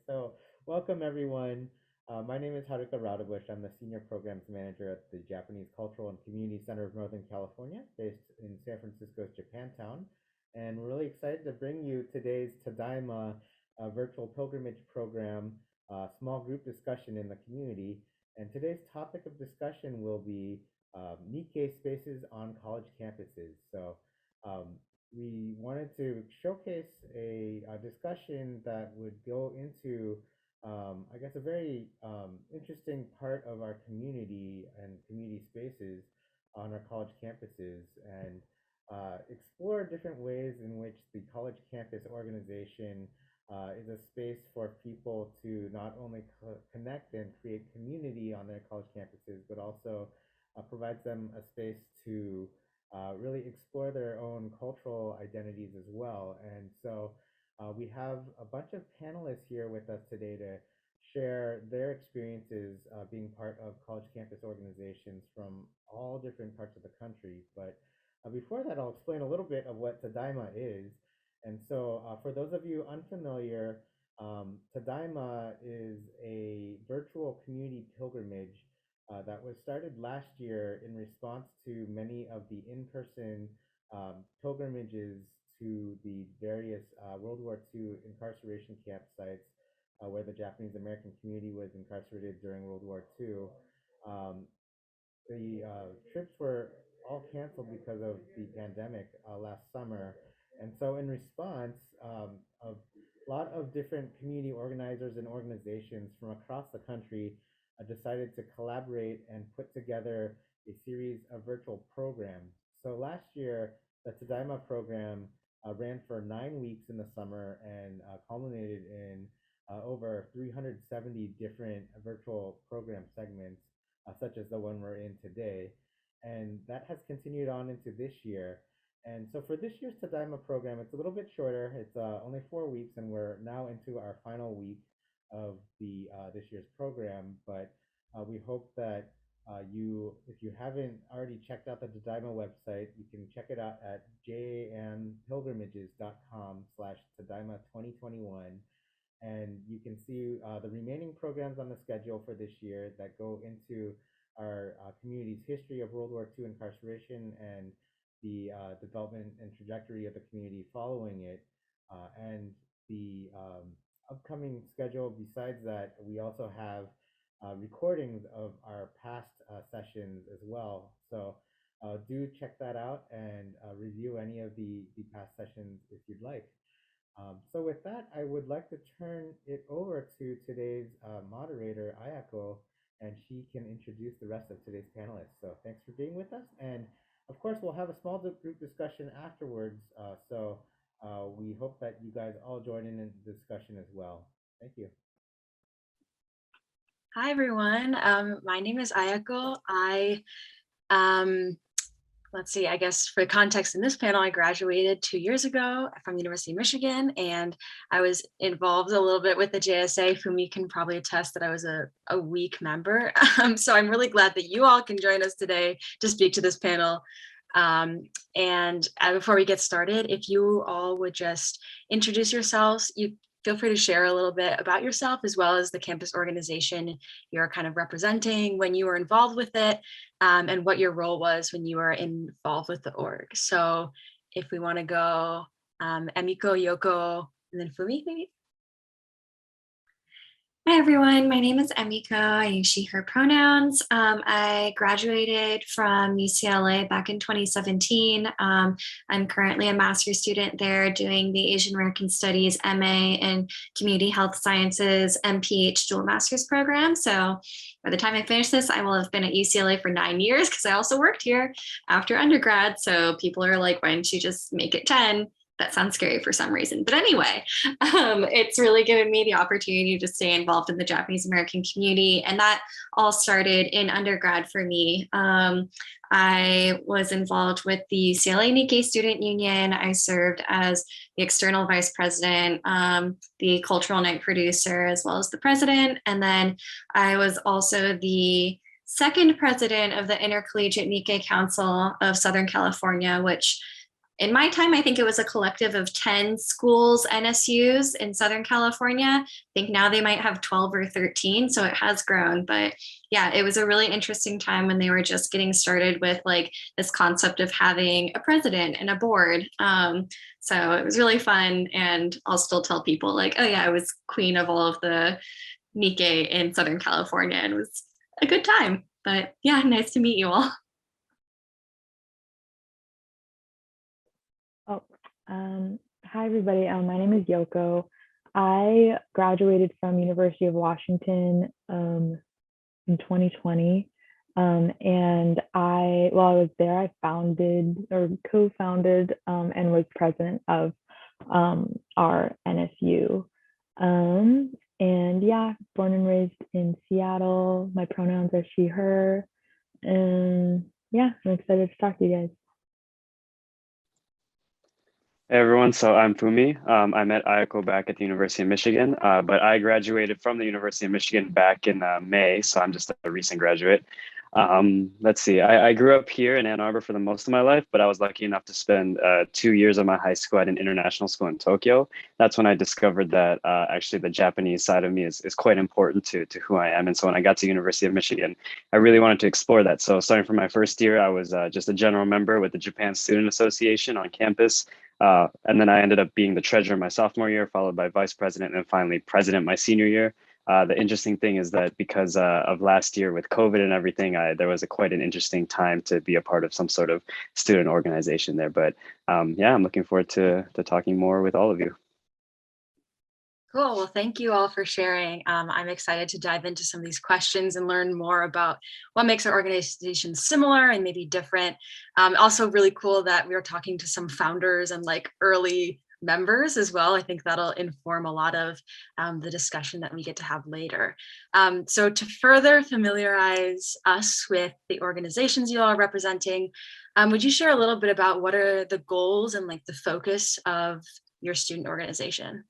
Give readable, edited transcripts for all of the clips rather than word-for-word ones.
So, welcome everyone. My name is Haruka Radabush. I'm the Senior Programs Manager at the Japanese Cultural and Community Center of Northern California, based in San Francisco's Japantown. And we're really excited to bring you today's Tadaima virtual pilgrimage program, small group discussion in the community. And today's topic of discussion will be Nikkei spaces on college campuses. Um, we wanted to showcase a discussion that would go into, I guess, a very interesting part of our community and community spaces on our college campuses and explore different ways in which the college campus organization is a space for people to not only connect and create community on their college campuses, but also provides them a space to really explore their own cultural identities as well. And so we have a bunch of panelists here with us today to share their experiences being part of college campus organizations from all different parts of the country. But before that, I'll explain a little bit of what Tadaima is. And so for those of you unfamiliar, Tadaima is a virtual community pilgrimage that was started last year in response to many of the in-person pilgrimages to the various World War II incarceration campsites where the Japanese American community was incarcerated during World War II. Um, the trips were all canceled because of the pandemic last summer. And so, in response, a lot of different community organizers and organizations from across the country decided to collaborate and put together a series of virtual programs. So, last year, the Tadaima program ran for 9 weeks in the summer and culminated in over 370 different virtual program segments such as the one we're in today. And that has continued on into this year. And so for this year's Tadaima program, it's a little bit shorter. It's only 4 weeks, and we're now into our final week of the this year's program. But we hope that if you haven't already checked out the Tadaima website, you can check it out at jampilgrimages.com/Tadaima2021. And you can see the remaining programs on the schedule for this year that go into our community's history of World War II incarceration and the development and trajectory of the community following it. And the upcoming schedule, besides that, we also have recordings of our past sessions as well. So do check that out and review any of the past sessions if you'd like. So with that, I would like to turn it over to today's moderator, Ayako, and she can introduce the rest of today's panelists. So thanks for being with us. And of course, we'll have a small group discussion afterwards. We hope that you guys all join in the discussion as well. Thank you. Hi, everyone. My name is Ayako. Let's see, I guess for the context in this panel, I graduated 2 years ago from the University of Michigan, and I was involved a little bit with the JSA. Fumi can probably attest that I was a weak member. So I'm really glad that you all can join us today to speak to this panel. And before we get started, if you all would just introduce yourselves, you feel free to share a little bit about yourself as well as the campus organization you're kind of representing, when you were involved with it, and what your role was when you were involved with the org. So if we want to go Emiko, Yoko, and then Fumi, maybe. Hi, everyone. My name is Emiko. I use she, her pronouns. I graduated from UCLA back in 2017. I'm currently a master's student there doing the Asian American Studies MA in Community Health Sciences MPH dual master's program. So by the time I finish this, I will have been at UCLA for 9 years because I also worked here after undergrad. So people are like, why don't you just make it 10? That sounds scary for some reason. But anyway, it's really given me the opportunity to stay involved in the Japanese American community. And that all started in undergrad for me. I was involved with the UCLA Nikkei Student Union. I served as the external vice president, the cultural night producer, as well as the president. And then I was also the second president of the Intercollegiate Nikkei Council of Southern California, which in my time, I think it was a collective of 10 schools, NSUs in Southern California. I think now they might have 12 or 13, so it has grown. But yeah, it was a really interesting time when they were just getting started with like this concept of having a president and a board. So it was really fun. And I'll still tell people like, oh yeah, I was queen of all of the Nikkei in Southern California, and it was a good time. But yeah, nice to meet you all. Oh, hi everybody. My name is Yoko. I graduated from University of Washington in 2020. And while I was there, I founded or co-founded and was president of our NSU. And yeah, born and raised in Seattle. My pronouns are she, her. And yeah, I'm excited to talk to you guys. Hey everyone, so I'm Fumi. I met Ayako back at the University of Michigan, but I graduated from the University of Michigan back in May, so I'm just a recent graduate. Let's see, I grew up here in Ann Arbor for the most of my life, but I was lucky enough to spend 2 years of my high school at an international school in Tokyo. That's when I discovered that actually the Japanese side of me is quite important to who I am. And so when I got to University of Michigan, I really wanted to explore that. So starting from my first year, I was just a general member with the Japan Student Association on campus. And then I ended up being the treasurer my sophomore year, followed by vice president, and finally president my senior year. The interesting thing is that because of last year with COVID and everything, there was quite an interesting time to be a part of some sort of student organization there. But yeah, I'm looking forward to talking more with all of you. Cool. Well, thank you all for sharing. I'm excited to dive into some of these questions and learn more about what makes our organization similar and maybe different. Also really cool that we are talking to some founders and like early members as well. I think that'll inform a lot of the discussion that we get to have later. So to further familiarize us with the organizations you all are representing, would you share a little bit about what are the goals and like the focus of your student organization?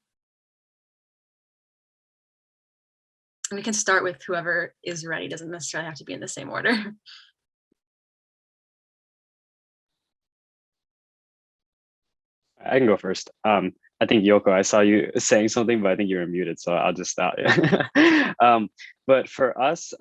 And we can start with whoever is ready, doesn't necessarily have to be in the same order. I can go first. I think Yoko, I saw you saying something, but I think you were muted, so I'll just stop. But for us,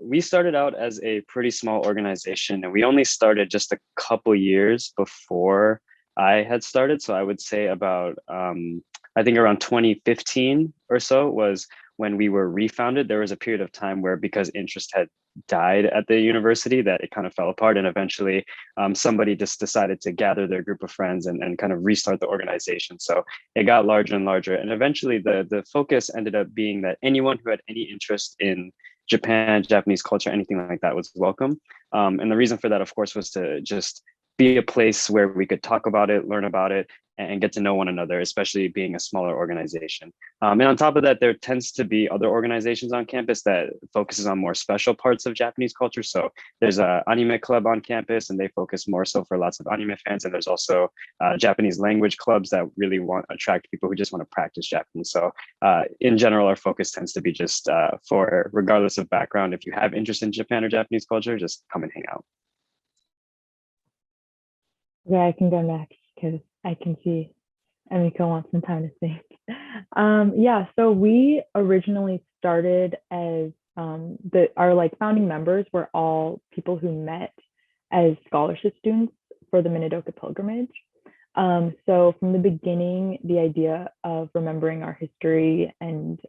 we started out as a pretty small organization, and we only started just a couple years before I had started. So I would say about, I think around 2015 or so was when we were refounded. There was a period of time where, because interest had died at the university, that it kind of fell apart, and eventually somebody just decided to gather their group of friends and kind of restart the organization. So it got larger and larger, and eventually the focus ended up being that anyone who had any interest in Japan, Japanese culture, anything like that was welcome. And the reason for that, of course, was to just be a place where we could talk about it, learn about it, and get to know one another, especially being a smaller organization. And on top of that, there tends to be other organizations on campus that focuses on more special parts of Japanese culture. So there's an anime club on campus, and they focus more so for lots of anime fans. And there's also Japanese language clubs that really attract people who just want to practice Japanese. So in general, our focus tends to be just for, regardless of background, if you have interest in Japan or Japanese culture, just come and hang out. Yeah, I can go next because I can see Emiko wants some time to think. Yeah, so we originally started as our like founding members were all people who met as scholarship students for the Minidoka pilgrimage. So from the beginning, the idea of remembering our history and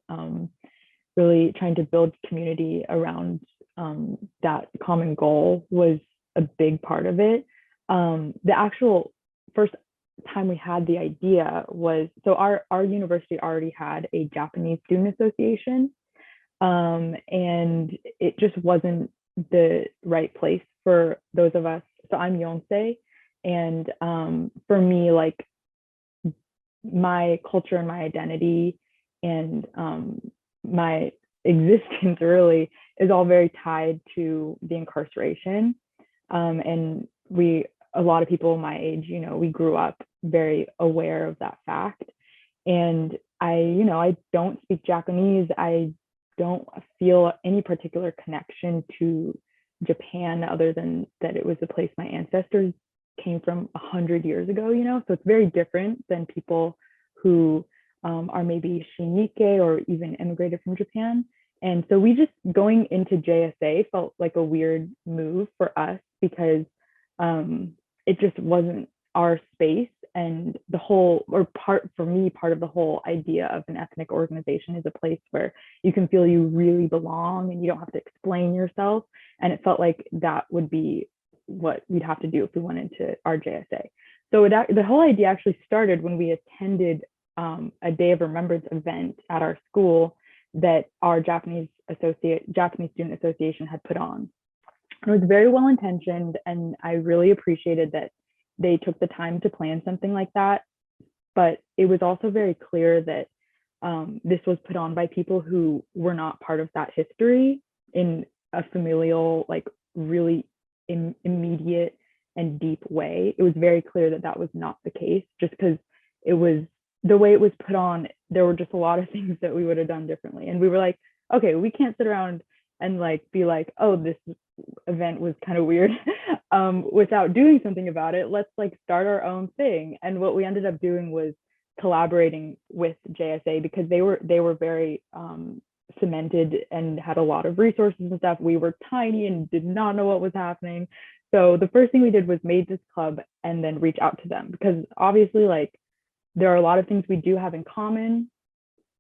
really trying to build community around that common goal was a big part of it. The actual first time we had the idea was, so our university already had a Japanese student association, and it just wasn't the right place for those of us. So I'm Yonsei, and for me, like my culture and my identity and my existence really is all very tied to the incarceration, and a lot of people my age, we grew up very aware of that fact. And I don't speak Japanese. I don't feel any particular connection to Japan other than that it was the place my ancestors came from 100 years ago, you know? So it's very different than people who are maybe Shin-Nikkei or even immigrated from Japan. And so we just, going into JSA felt like a weird move for us because it just wasn't our space. And the whole, or part for me, part of the whole idea of an ethnic organization is a place where you can feel you really belong and you don't have to explain yourself. And it felt like that would be what we'd have to do if we went into our JSA. So the whole idea actually started when we attended a Day of Remembrance event at our school that our Japanese Student Association had put on. It was very well intentioned, and I really appreciated that they took the time to plan something like that. But it was also very clear that this was put on by people who were not part of that history in a familial, like really immediate and deep way. It was very clear that that was not the case, just because it was the way it was put on. There were just a lot of things that we would have done differently. And we were like, okay, we can't sit around and like be like, oh, this event was kind of weird without doing something about it. Let's like start our own thing. And what we ended up doing was collaborating with JSA because they were very cemented and had a lot of resources and stuff. We were tiny and did not know what was happening. So the first thing we did was made this club and then reach out to them, because obviously like there are a lot of things we do have in common,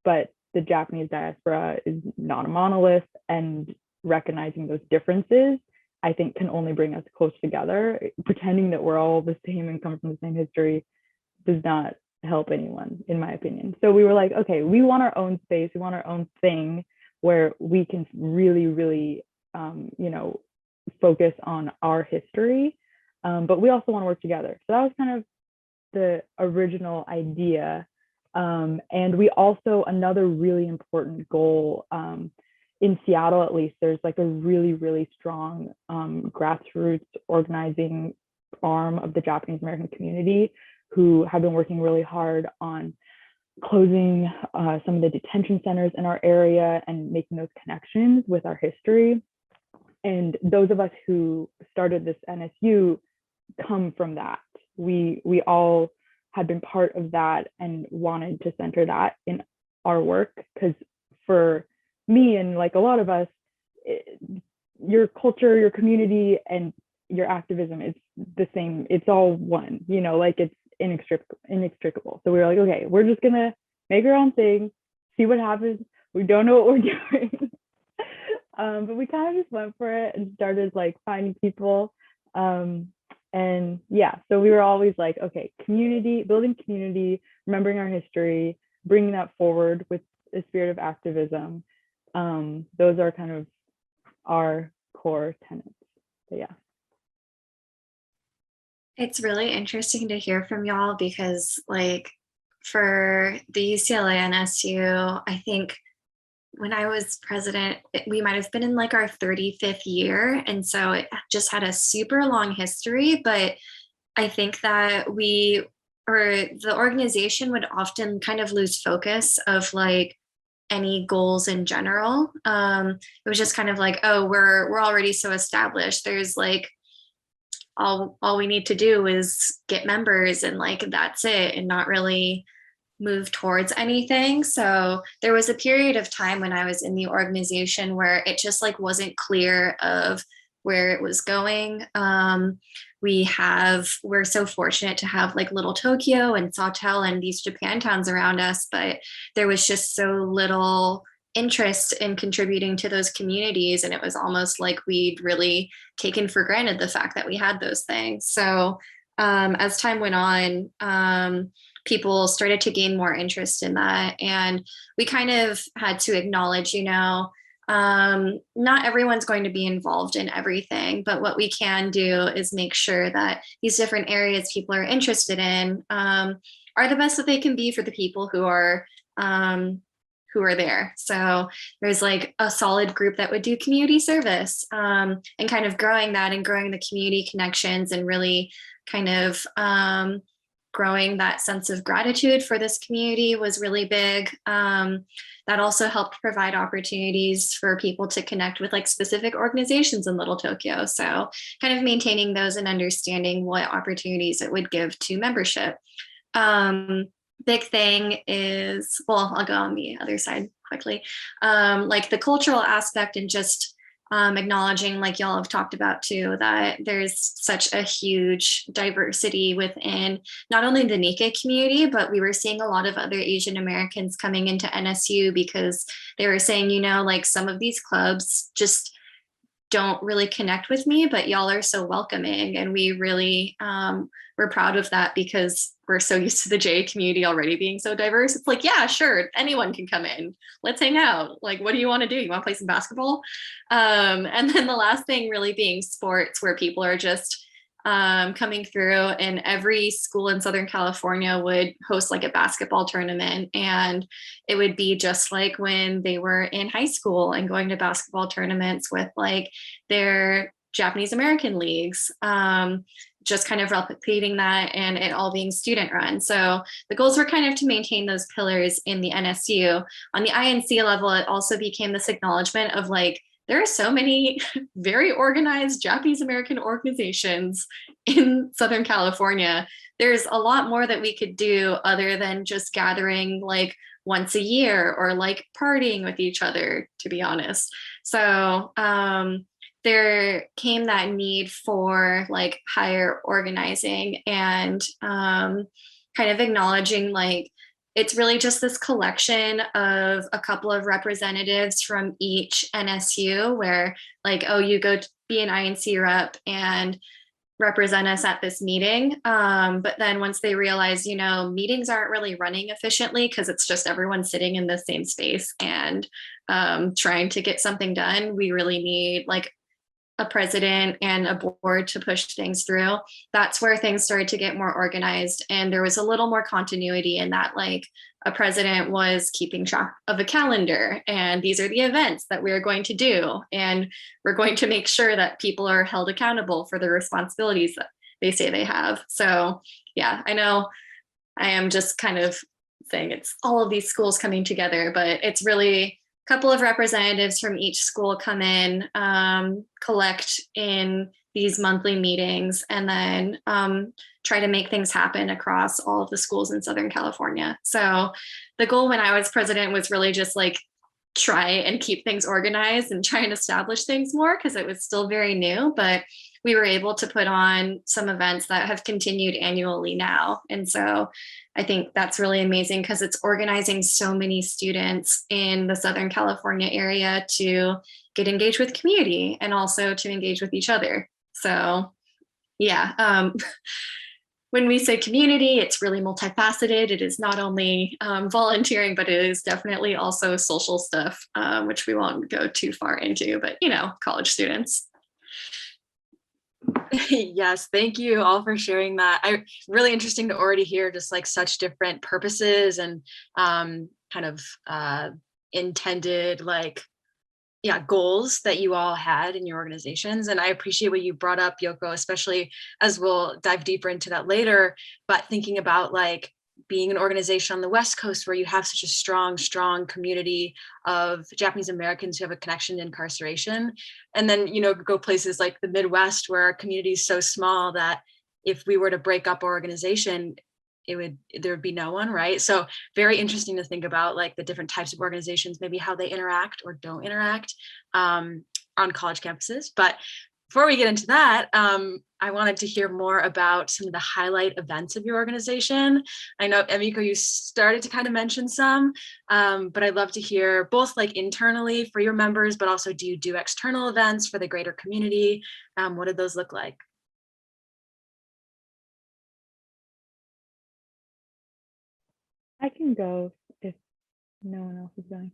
but the Japanese diaspora is not a monolith, and recognizing those differences, I think, can only bring us close together. Pretending that we're all the same and come from the same history does not help anyone, in my opinion. So we were like, okay, we want our own space, we want our own thing where we can really, really, focus on our history, but we also want to work together. So that was kind of the original idea. And we also, another really important goal, in Seattle, at least, there's like a really, really strong grassroots organizing arm of the Japanese American community who have been working really hard on closing some of the detention centers in our area and making those connections with our history. And those of us who started this NSU come from that. We all had been part of that and wanted to center that in our work, because for me and like a lot of us, your culture, your community, and your activism is the same. It's all one, like it's inextricable. So we were like, okay, we're just gonna make our own thing, see what happens. We don't know what we're doing. But we kind of just went for it and started like finding people. And yeah, so we were always like, okay, community, building community, remembering our history, bringing that forward with a spirit of activism. Those are kind of our core tenets. So yeah. It's really interesting to hear from y'all because like for the UCLA NSU, I think when I was president, we might have been in like our 35th year. And so it just had a super long history, but I think that the organization would often kind of lose focus of like any goals in general. It was just kind of like, oh, we're already so established. There's like, all we need to do is get members and like, that's it, and not really move towards anything. So there was a period of time when I was in the organization where it just like wasn't clear of where it was going. We're so fortunate to have like Little Tokyo and Sawtell and these Japan towns around us, but there was just so little interest in contributing to those communities. And it was almost like we'd really taken for granted the fact that we had those things. So as time went on, people started to gain more interest in that. And we kind of had to acknowledge, not everyone's going to be involved in everything, but what we can do is make sure that these different areas people are interested in are the best that they can be for the people who are there. So there's like a solid group that would do community service, and kind of growing that and growing the community connections and really kind of growing that sense of gratitude for this community was really big. That also helped provide opportunities for people to connect with like specific organizations in Little Tokyo. So kind of maintaining those and understanding what opportunities it would give to membership. Big thing is, well, I'll go on the other side quickly. Like the cultural aspect and just acknowledging, like y'all have talked about too, that there's such a huge diversity within not only the Nikkei community, but we were seeing a lot of other Asian Americans coming into NSU because they were saying, you know, like some of these clubs just don't really connect with me, but y'all are so welcoming. And we really, we're proud of that because we're so used to the JA community already being so diverse. It's like, yeah, sure, anyone can come in. Let's hang out. Like, what do you want to do? You want to play some basketball? And then the last thing really being sports, where people are just coming through, and every school in Southern California would host like a basketball tournament. And it would be just like when they were in high school and going to basketball tournaments with like their Japanese American leagues, just kind of replicating that, and it all being student run. So the goals were kind of to maintain those pillars in the NSU. On the INC level, it also became this acknowledgement of like, there are so many very organized Japanese American organizations in Southern California. There's a lot more that we could do other than just gathering like once a year or like partying with each other, to be honest. So there came that need for like higher organizing and kind of acknowledging like it's really just this collection of a couple of representatives from each NSU where like, oh, you go to be an INC rep and represent us at this meeting. But then once they realize, you know, meetings aren't really running efficiently because it's just everyone sitting in the same space and trying to get something done, we really need like a president and a board to push things through. That's where things started to get more organized. And there was a little more continuity in that, like a president was keeping track of a calendar and these are the events that we're going to do. And we're going to make sure that people are held accountable for the responsibilities that they say they have. So yeah, I know I am just kind of saying it's all of these schools coming together, but it's really couple of representatives from each school come in, collect in these monthly meetings, and then try to make things happen across all of the schools in Southern California. So the goal when I was president was really just like try and keep things organized and try and establish things more because it was still very new, but we were able to put on some events that have continued annually now. And so I think that's really amazing because it's organizing so many students in the Southern California area to get engaged with community and also to engage with each other. So yeah, when we say community, it's really multifaceted. It is not only volunteering, but it is definitely also social stuff, which we won't go too far into, but you know, college students. Yes, thank you all for sharing that. Really interesting to already hear just like such different purposes and kind of intended like goals that you all had in your organizations. And I appreciate what you brought up, Yoko, especially as we'll dive deeper into that later, but thinking about like being an organization on the West Coast where you have such a strong community of Japanese Americans who have a connection to incarceration. And then, you know, go places like the Midwest where our community is so small that if we were to break up our organization, there would be no one, right? So very interesting to think about like the different types of organizations, maybe how they interact or don't interact on college campuses. But before we get into that, I wanted to hear more about some of the highlight events of your organization. I know, Emiko, you started to kind of mention some, but I'd love to hear both like internally for your members, but also do you do external events for the greater community? What did those look like? I can go if no one else is going.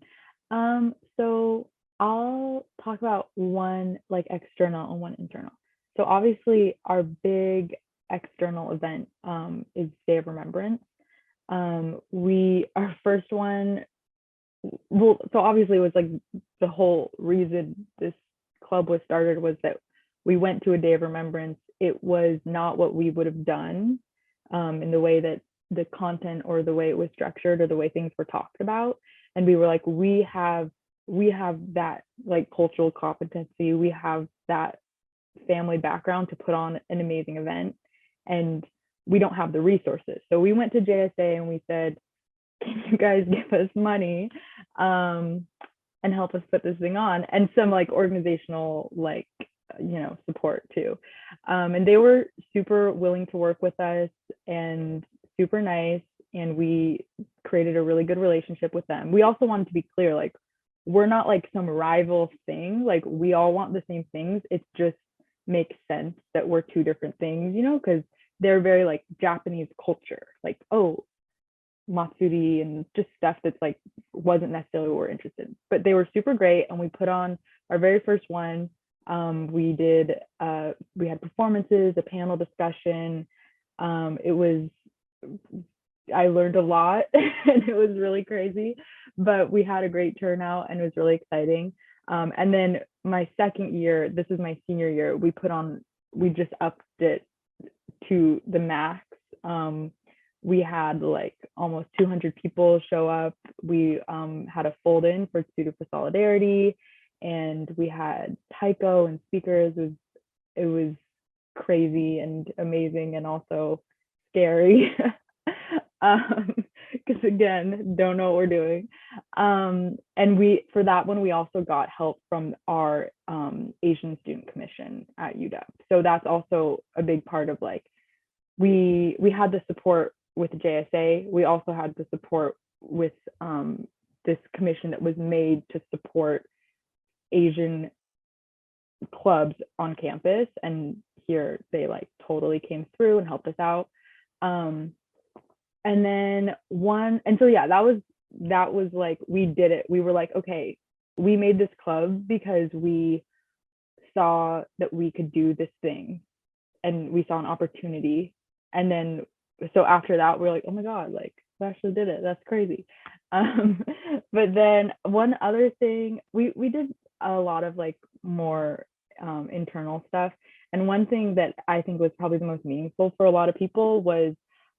So I'll talk about one like external and one internal. So obviously our big external event is Day of Remembrance. Our first one, well, so obviously it was like the whole reason this club was started was that we went to a Day of Remembrance. It was not what we would have done in the way that the content or the way it was structured or the way things were talked about. And we were like, we have that like cultural competency, we have that family background to put on an amazing event, and we don't have the resources. So we went to JSA and we said, can you guys give us money and help us put this thing on, and some like organizational like support too. And they were super willing to work with us and super nice, and we created a really good relationship with them. We also wanted to be clear, like, we're not like some rival thing, like we all want the same things. It just makes sense that we're two different things, because they're very like Japanese culture, like, oh, matsuri and just stuff that's like wasn't necessarily what we're interested in. But they were super great, and we put on our very first one. We had performances, a panel discussion. I learned a lot and it was really crazy, but we had a great turnout and it was really exciting. And then my second year, this is my senior year, we just upped it to the max. We had like almost 200 people show up. We had a fold in for Student for Solidarity, and we had taiko and speakers. It was crazy and amazing, and also scary. Because again, don't know what we're doing. And for that one, we also got help from our Asian Student Commission at UW. So that's also a big part of like, we had the support with the JSA. We also had the support with this commission that was made to support Asian clubs on campus. And here they like totally came through and helped us out. And then that was like, we did it. We were like, okay, we made this club because we saw that we could do this thing and we saw an opportunity. And then, so after that, we're like, oh my God, like we actually did it. That's crazy. But then one other thing, we did a lot of like more internal stuff. And one thing that I think was probably the most meaningful for a lot of people was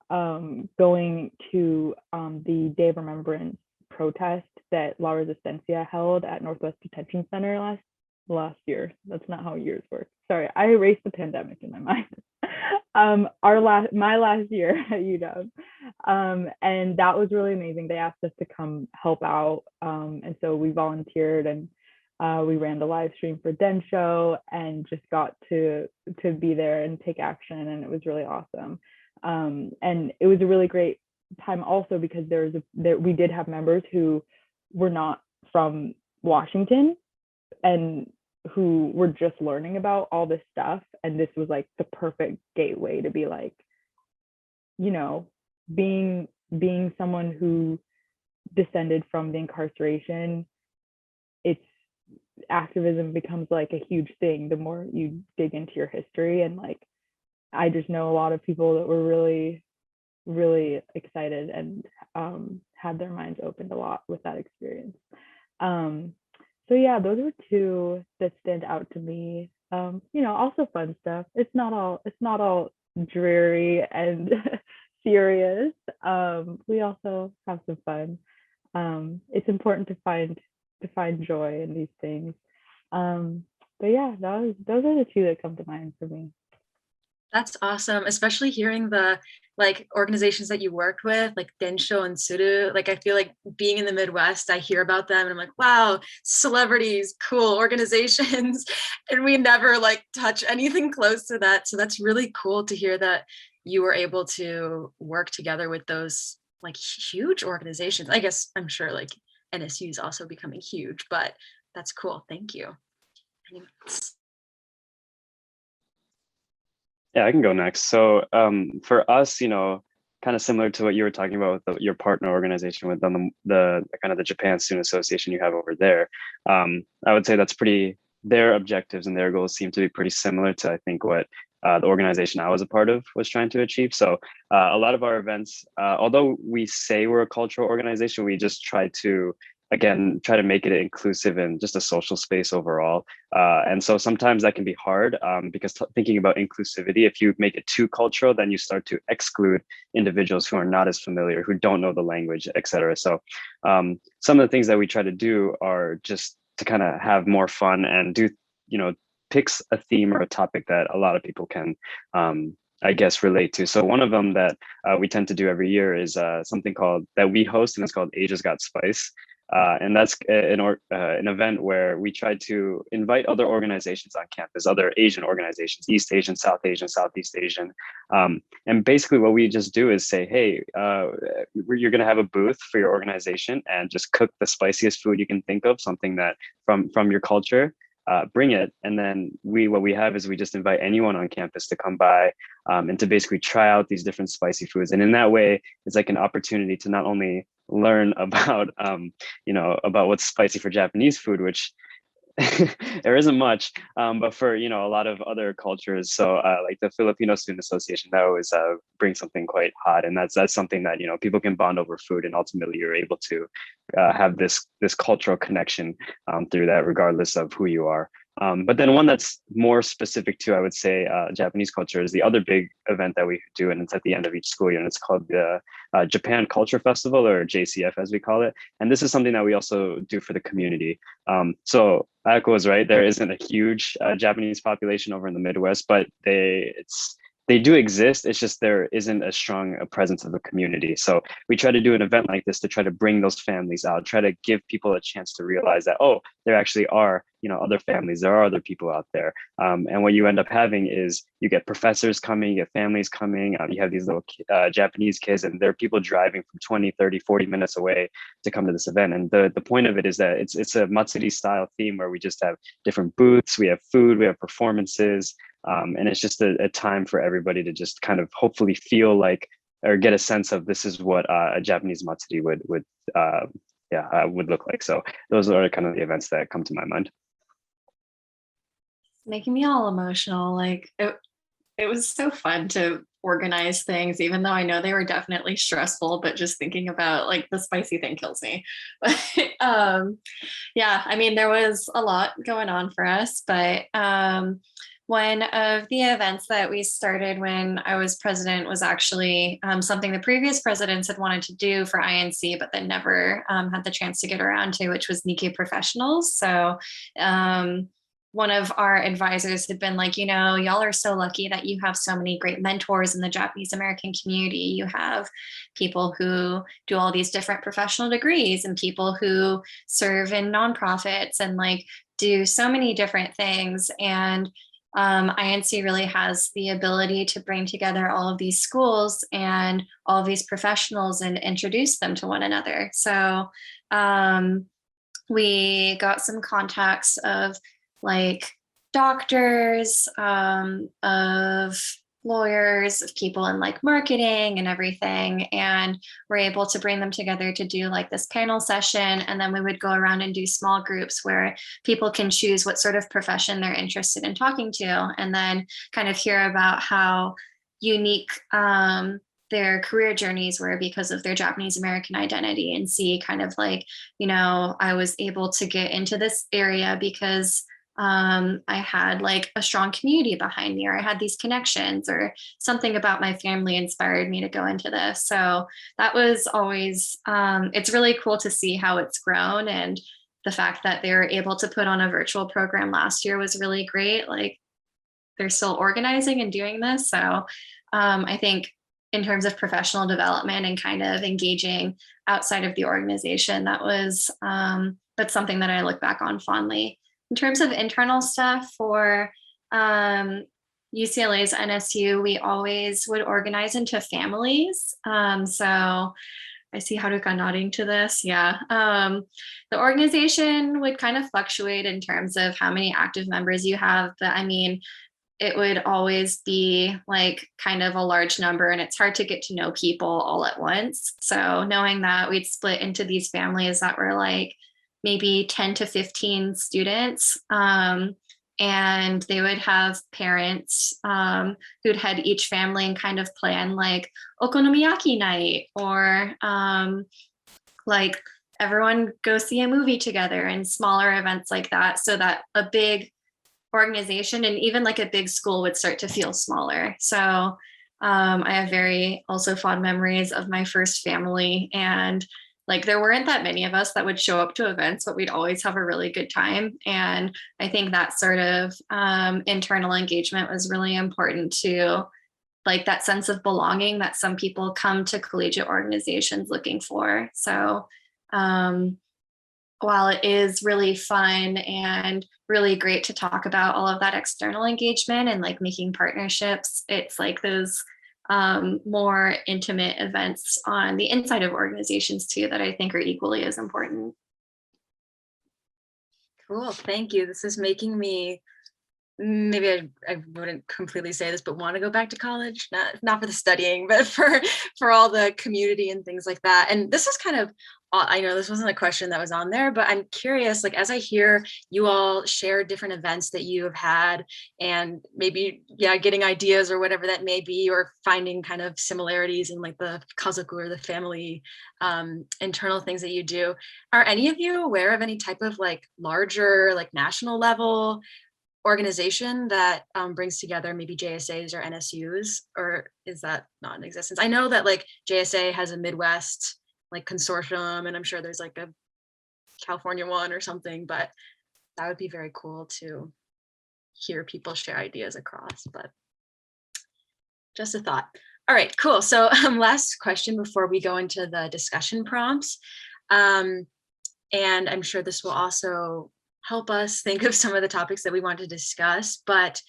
going to the Day of Remembrance protest that La Resistencia held at Northwest Detention Center last year. That's not how years work. Sorry, I erased the pandemic in my mind. My last year at UW, and that was really amazing. They asked us to come help out, and so we volunteered, and we ran the live stream for Densho, and just got to be there and take action, and it was really awesome. And it was a really great time also because we did have members who were not from Washington and who were just learning about all this stuff. And this was like the perfect gateway to be like, being someone who descended from the incarceration, activism becomes like a huge thing the more you dig into your history. And like, I just know a lot of people that were really, really excited and had their minds opened a lot with that experience. So yeah, those were two that stand out to me. Also fun stuff. It's not all dreary and serious. We also have some fun. It's important to find joy in these things. But yeah, those are the two that come to mind for me. That's awesome, especially hearing the like organizations that you worked with, like Densho and Suru. Like, I feel like being in the Midwest, I hear about them and I'm like, wow, celebrities, cool organizations. And we never like touch anything close to that. So that's really cool to hear that you were able to work together with those like huge organizations. I guess I'm sure like NSU is also becoming huge, but that's cool. Thank you. Yeah, I can go next. So for us, kind of similar to what you were talking about with your partner organization with the kind of the Japan Student Association you have over there, I would say that's their objectives and their goals seem to be pretty similar to, I think, what the organization I was a part of was trying to achieve. So a lot of our events, although we say we're a cultural organization, we just try to, again, try to make it inclusive and just a social space overall. And so sometimes that can be hard because thinking about inclusivity, if you make it too cultural, then you start to exclude individuals who are not as familiar, who don't know the language, et cetera. So some of the things that we try to do are just to kind of have more fun and do, picks a theme or a topic that a lot of people can, I guess, relate to. So one of them that we tend to do every year is something called that we host, and it's called Asia's Got Spice. And that's an event where we try to invite other organizations on campus, other Asian organizations, East Asian, South Asian, Southeast Asian. And basically what we just do is say, hey, you're going to have a booth for your organization and just cook the spiciest food you can think of, something that from your culture. Bring it, and then what we have is we just invite anyone on campus to come by and to basically try out these different spicy foods. And in that way, it's like an opportunity to not only learn about about what's spicy for Japanese food, which there isn't much, but for a lot of other cultures. So like the Filipino Student Association, that always brings something quite hot, and that's something that people can bond over food, and ultimately you're able to have this cultural connection through that, regardless of who you are. But then one that's more specific to, I would say, Japanese culture is the other big event that we do, and it's at the end of each school year, and it's called the Japan Culture Festival, or JCF as we call it. And this is something that we also do for the community. So Ayako was right, there isn't a huge Japanese population over in the Midwest, but they do exist. It's just there isn't as strong a presence of the community. So we try to do an event like this to try to bring those families out, try to give people a chance to realize that, oh, there actually are, other families, there are other people out there. And what you end up having is you get professors coming, you get families coming, you have these little Japanese kids, and there are people driving from 20, 30, 40 minutes away to come to this event. And the point of it is that it's a Matsuri style theme where we just have different booths, we have food, we have performances, and it's just a time for everybody to just kind of hopefully feel like, or get a sense of, this is what a Japanese Matsuri would look like. So those are kind of the events that come to my mind. Making me all emotional. Like it was so fun to organize things, even though I know they were definitely stressful, but just thinking about like the spicy thing kills me. But yeah, I mean, there was a lot going on for us, but one of the events that we started when I was president was actually something the previous presidents had wanted to do for INC, but then never had the chance to get around to, which was Nikkei Professionals. So one of our advisors had been like, y'all are so lucky that you have so many great mentors in the Japanese American community. You have people who do all these different professional degrees, and people who serve in nonprofits and like do so many different things. And INC really has the ability to bring together all of these schools and all of these professionals and introduce them to one another. So we got some contacts of like doctors, of lawyers, of people in like marketing and everything. And we're able to bring them together to do like this panel session. And then we would go around and do small groups where people can choose what sort of profession they're interested in talking to, and then kind of hear about how unique their career journeys were because of their Japanese American identity, and see kind of like, I was able to get into this area because I had like a strong community behind me, or I had these connections, or something about my family inspired me to go into this. So that was always, it's really cool to see how it's grown. And the fact that they were able to put on a virtual program last year was really great. Like they're still organizing and doing this. So I think in terms of professional development and kind of engaging outside of the organization, that's something that I look back on fondly. In terms of internal stuff for UCLA's NSU, we always would organize into families. So I see Haruka nodding to this. Yeah. The organization would kind of fluctuate in terms of how many active members you have. But I mean, it would always be like kind of a large number, and it's hard to get to know people all at once. So knowing that we'd split into these families that were like maybe 10 to 15 students, and they would have parents who'd head each family and kind of plan like okonomiyaki night, or like everyone go see a movie together and smaller events like that, so that a big organization and even like a big school would start to feel smaller. So I have very also fond memories of my first family, and like there weren't that many of us that would show up to events, but we'd always have a really good time. And I think that sort of internal engagement was really important to like that sense of belonging that some people come to collegiate organizations looking for. So while it is really fun and really great to talk about all of that external engagement and like making partnerships, it's like those more intimate events on the inside of organizations too that I think are equally as important. Cool, thank you. This is making me, maybe I wouldn't completely say this, but want to go back to college, not for the studying, but for all the community and things like that. And this is kind of, I know this wasn't a question that was on there, but I'm curious, like as I hear you all share different events that you have had and maybe, yeah, getting ideas or whatever that may be, or finding kind of similarities in like the kazoku or the family internal things that you do. Are any of you aware of any type of like larger, like national level organization that brings together maybe JSAs or NSUs, or is that not in existence? I know that like JSA has a Midwest like consortium, and I'm sure there's like a California one or something, but that would be very cool to hear people share ideas across, but just a thought. All right, cool. So last question before we go into the discussion prompts. And I'm sure this will also help us think of some of the topics that we want to discuss, but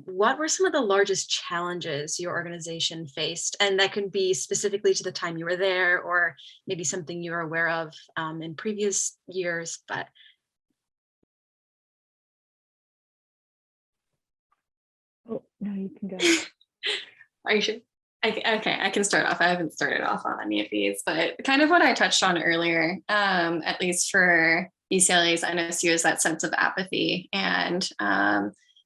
what were some of the largest challenges your organization faced? And that could be specifically to the time you were there, or maybe something you were aware of in previous years, but. Oh, no, you can go. Are you sure? Okay, I can start off. I haven't started off on any of these, but kind of what I touched on earlier, at least for UCLA's NSU, is that sense of apathy. And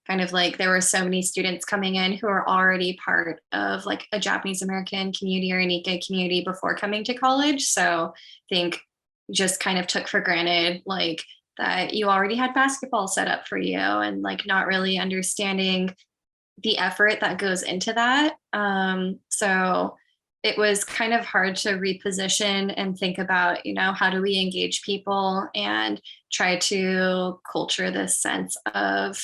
kind of like there were so many students coming in who are already part of like a Japanese American community or a Nikkei community before coming to college. So I think just kind of took for granted like that you already had basketball set up for you, and like not really understanding the effort that goes into that. So it was kind of hard to reposition and think about, you know, how do we engage people and try to culture this sense of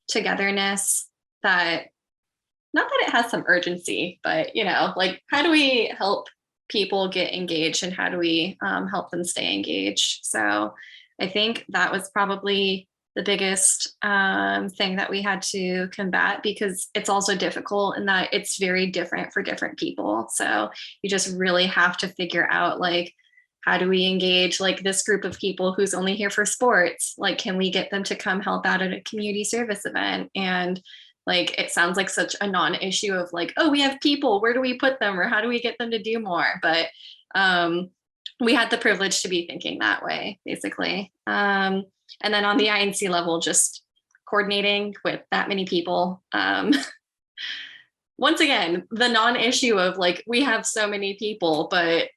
togetherness that, not that it has some urgency, but, you know, like how do we help people get engaged and how do we help them stay engaged? So I think that was probably the biggest thing that we had to combat, because it's also difficult in that it's very different for different people. So you just really have to figure out like, how do we engage like this group of people who's only here for sports? Like, can we get them to come help out at a community service event? And like, it sounds like such a non-issue of like, oh, we have people, where do we put them? Or how do we get them to do more? But we had the privilege to be thinking that way, basically. And then on the INC level, just coordinating with that many people. Once again, the non-issue of like, we have so many people, but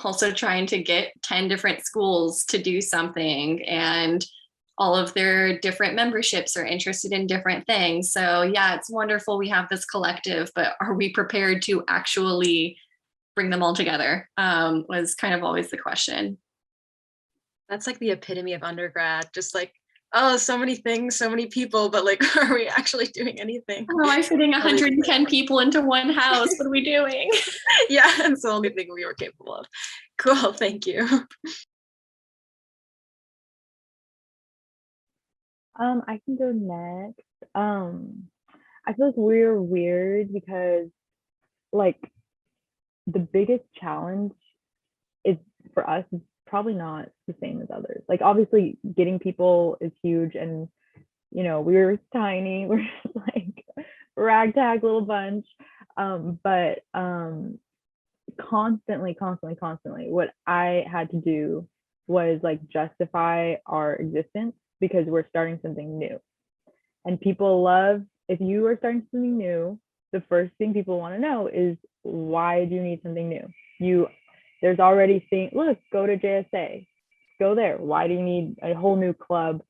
also trying to get 10 different schools to do something, and all of their different memberships are interested in different things. So yeah, it's wonderful we have this collective, but are we prepared to actually bring them all together? Was kind of always the question. That's like the epitome of undergrad, just like, oh, so many things, so many people, but like, are we actually doing anything? How am I fitting 110 people into one house? What are we doing? Yeah, it's the only thing we were capable of. Cool, thank you. I can go next. I feel like we're weird because like the biggest challenge is for us is probably not the same as others. Like obviously getting people is huge, and you know, we're tiny, we're like ragtag little bunch. But constantly, what I had to do was like justify our existence because we're starting something new. And people love, if you are starting something new, the first thing people want to know is, why do you need something new? there's already saying, look, go to JSA, go there. Why do you need a whole new club?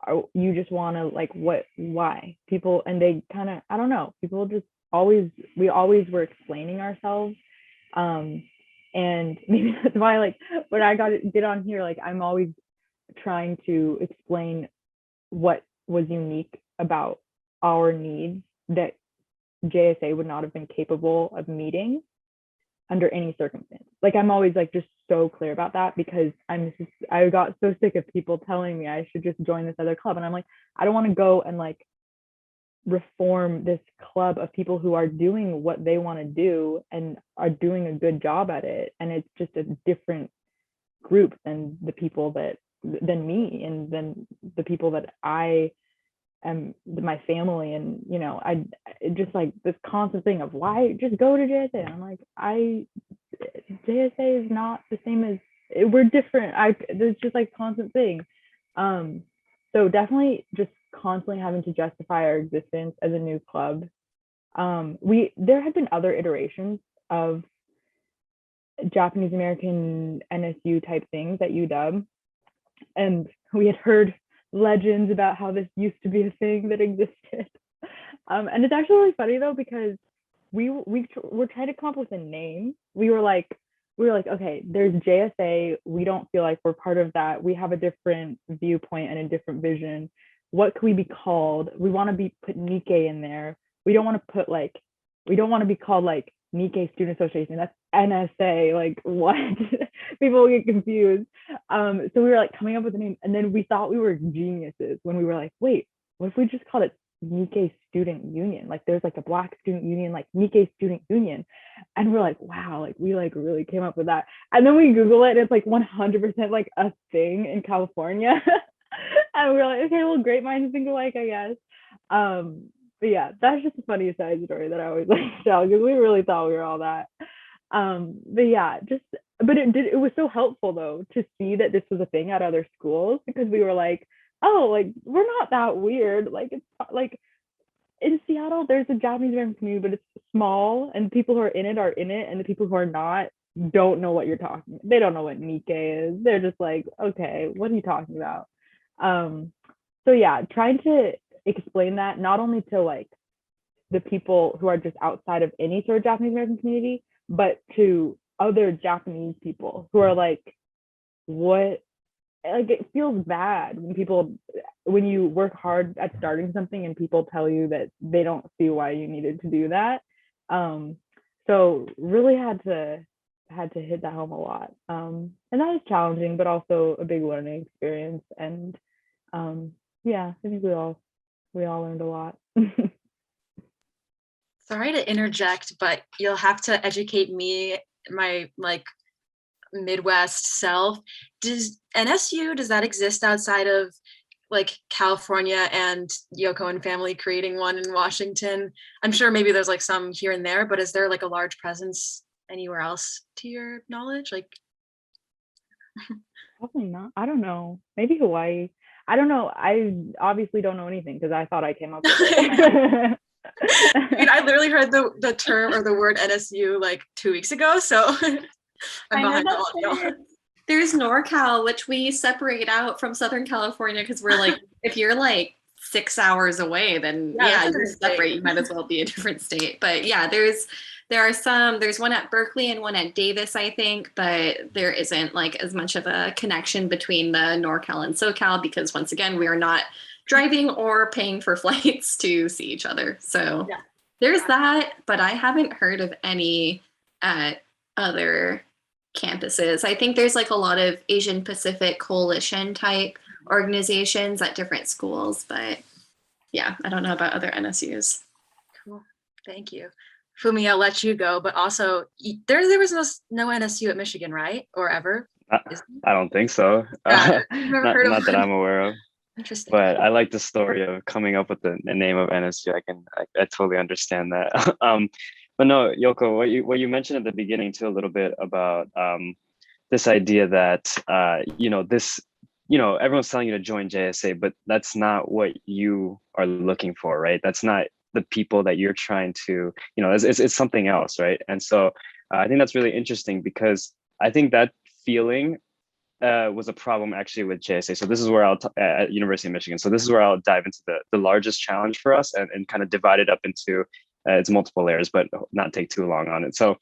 Or you just want to like, what, why? People, and they kind of, I don't know, people just always, we always were explaining ourselves. And maybe that's why, like, when I get on here, like, I'm always trying to explain what was unique about our needs that JSA would not have been capable of meeting under any circumstance. Like, I'm always like just so clear about that, because I got so sick of people telling me I should just join this other club. And I'm like, I don't want to go and like reform this club of people who are doing what they want to do and are doing a good job at it. And it's just a different group than me, and then the people that I am, my family. And you know, I just like this constant thing of, why just go to JSA? And I'm like, JSA is not the same as, we're different. There's just like constant thing. So definitely just constantly having to justify our existence as a new club. There have been other iterations of Japanese American NSU type things at UW, and we had heard legends about how this used to be a thing that existed. And it's actually really funny though, because we're trying to come up with a name. We were like, okay, there's JSA. We don't feel like we're part of that. We have a different viewpoint and a different vision. What could we be called? We want to put Nikkei in there. We don't want to be called like Nikkei Student Association. That's NSA. Like, what? People get confused. So we were like coming up with a name, and then we thought we were geniuses when we were like, wait, what if we just called it Nikkei Student Union? Like, there's like a Black student union, like Nikkei Student Union. And we're like, wow, like we like really came up with that. And then we Google it, and it's like 100% like a thing in California. And we're like, okay, well, great minds think alike, I guess. But yeah, that's just a funny side story that I always like to tell, because we really thought we were all that. But yeah, it was so helpful though to see that this was a thing at other schools, because we were like, oh, like we're not that weird. Like, it's like in Seattle, there's a Japanese American community, but it's small, and people who are in it, and the people who are not don't know what you're talking about. They don't know what Nikkei is. They're just like, okay, what are you talking about? So yeah, trying to explain that not only to like the people who are just outside of any sort of Japanese American community, but to other Japanese people who are like, what? Like, it feels bad when you work hard at starting something and people tell you that they don't see why you needed to do that. So really had to hit that home a lot. And that was challenging, but also a big learning experience. And yeah, I think we all learned a lot. Sorry to interject, but you'll have to educate me, my like Midwest self. Does that exist outside of like California and Yoko and family creating one in Washington? I'm sure maybe there's like some here and there, but is there like a large presence anywhere else to your knowledge? Like, probably not. I don't know. Maybe Hawaii. I don't know. I obviously don't know anything, because I thought I came up with it. I mean, I literally heard the term or the word NSU like 2 weeks ago, so I'm behind all of y'all. There's NorCal, which we separate out from Southern California, because we're like, if you're like 6 hours away, then yeah you're separate. You might as well be a different state. But yeah, there's one at Berkeley and one at Davis, I think, but there isn't like as much of a connection between the NorCal and SoCal, because once again, we are not driving or paying for flights to see each other. So yeah, there's that, but I haven't heard of any at other campuses. I think there's like a lot of Asian Pacific Coalition type organizations at different schools, but yeah, I don't know about other NSUs. Cool, thank you. Fumi, I'll let you go, but also there was no NSU at Michigan, right? Or ever? I don't think so. Not that I'm aware of. Interesting. But I like the story of coming up with the name of NSU. I totally understand that. But no, Yoko, what you mentioned at the beginning too, a little bit about this idea that everyone's telling you to join JSA, but that's not what you are looking for, right? That's not the people that you're trying to, it's something else, right? And so I think that's really interesting, because I think that feeling was a problem actually with JSA. So this is where at University of Michigan. So this is where I'll dive into the largest challenge for us and kind of divide it up into its multiple layers, but not take too long on it. So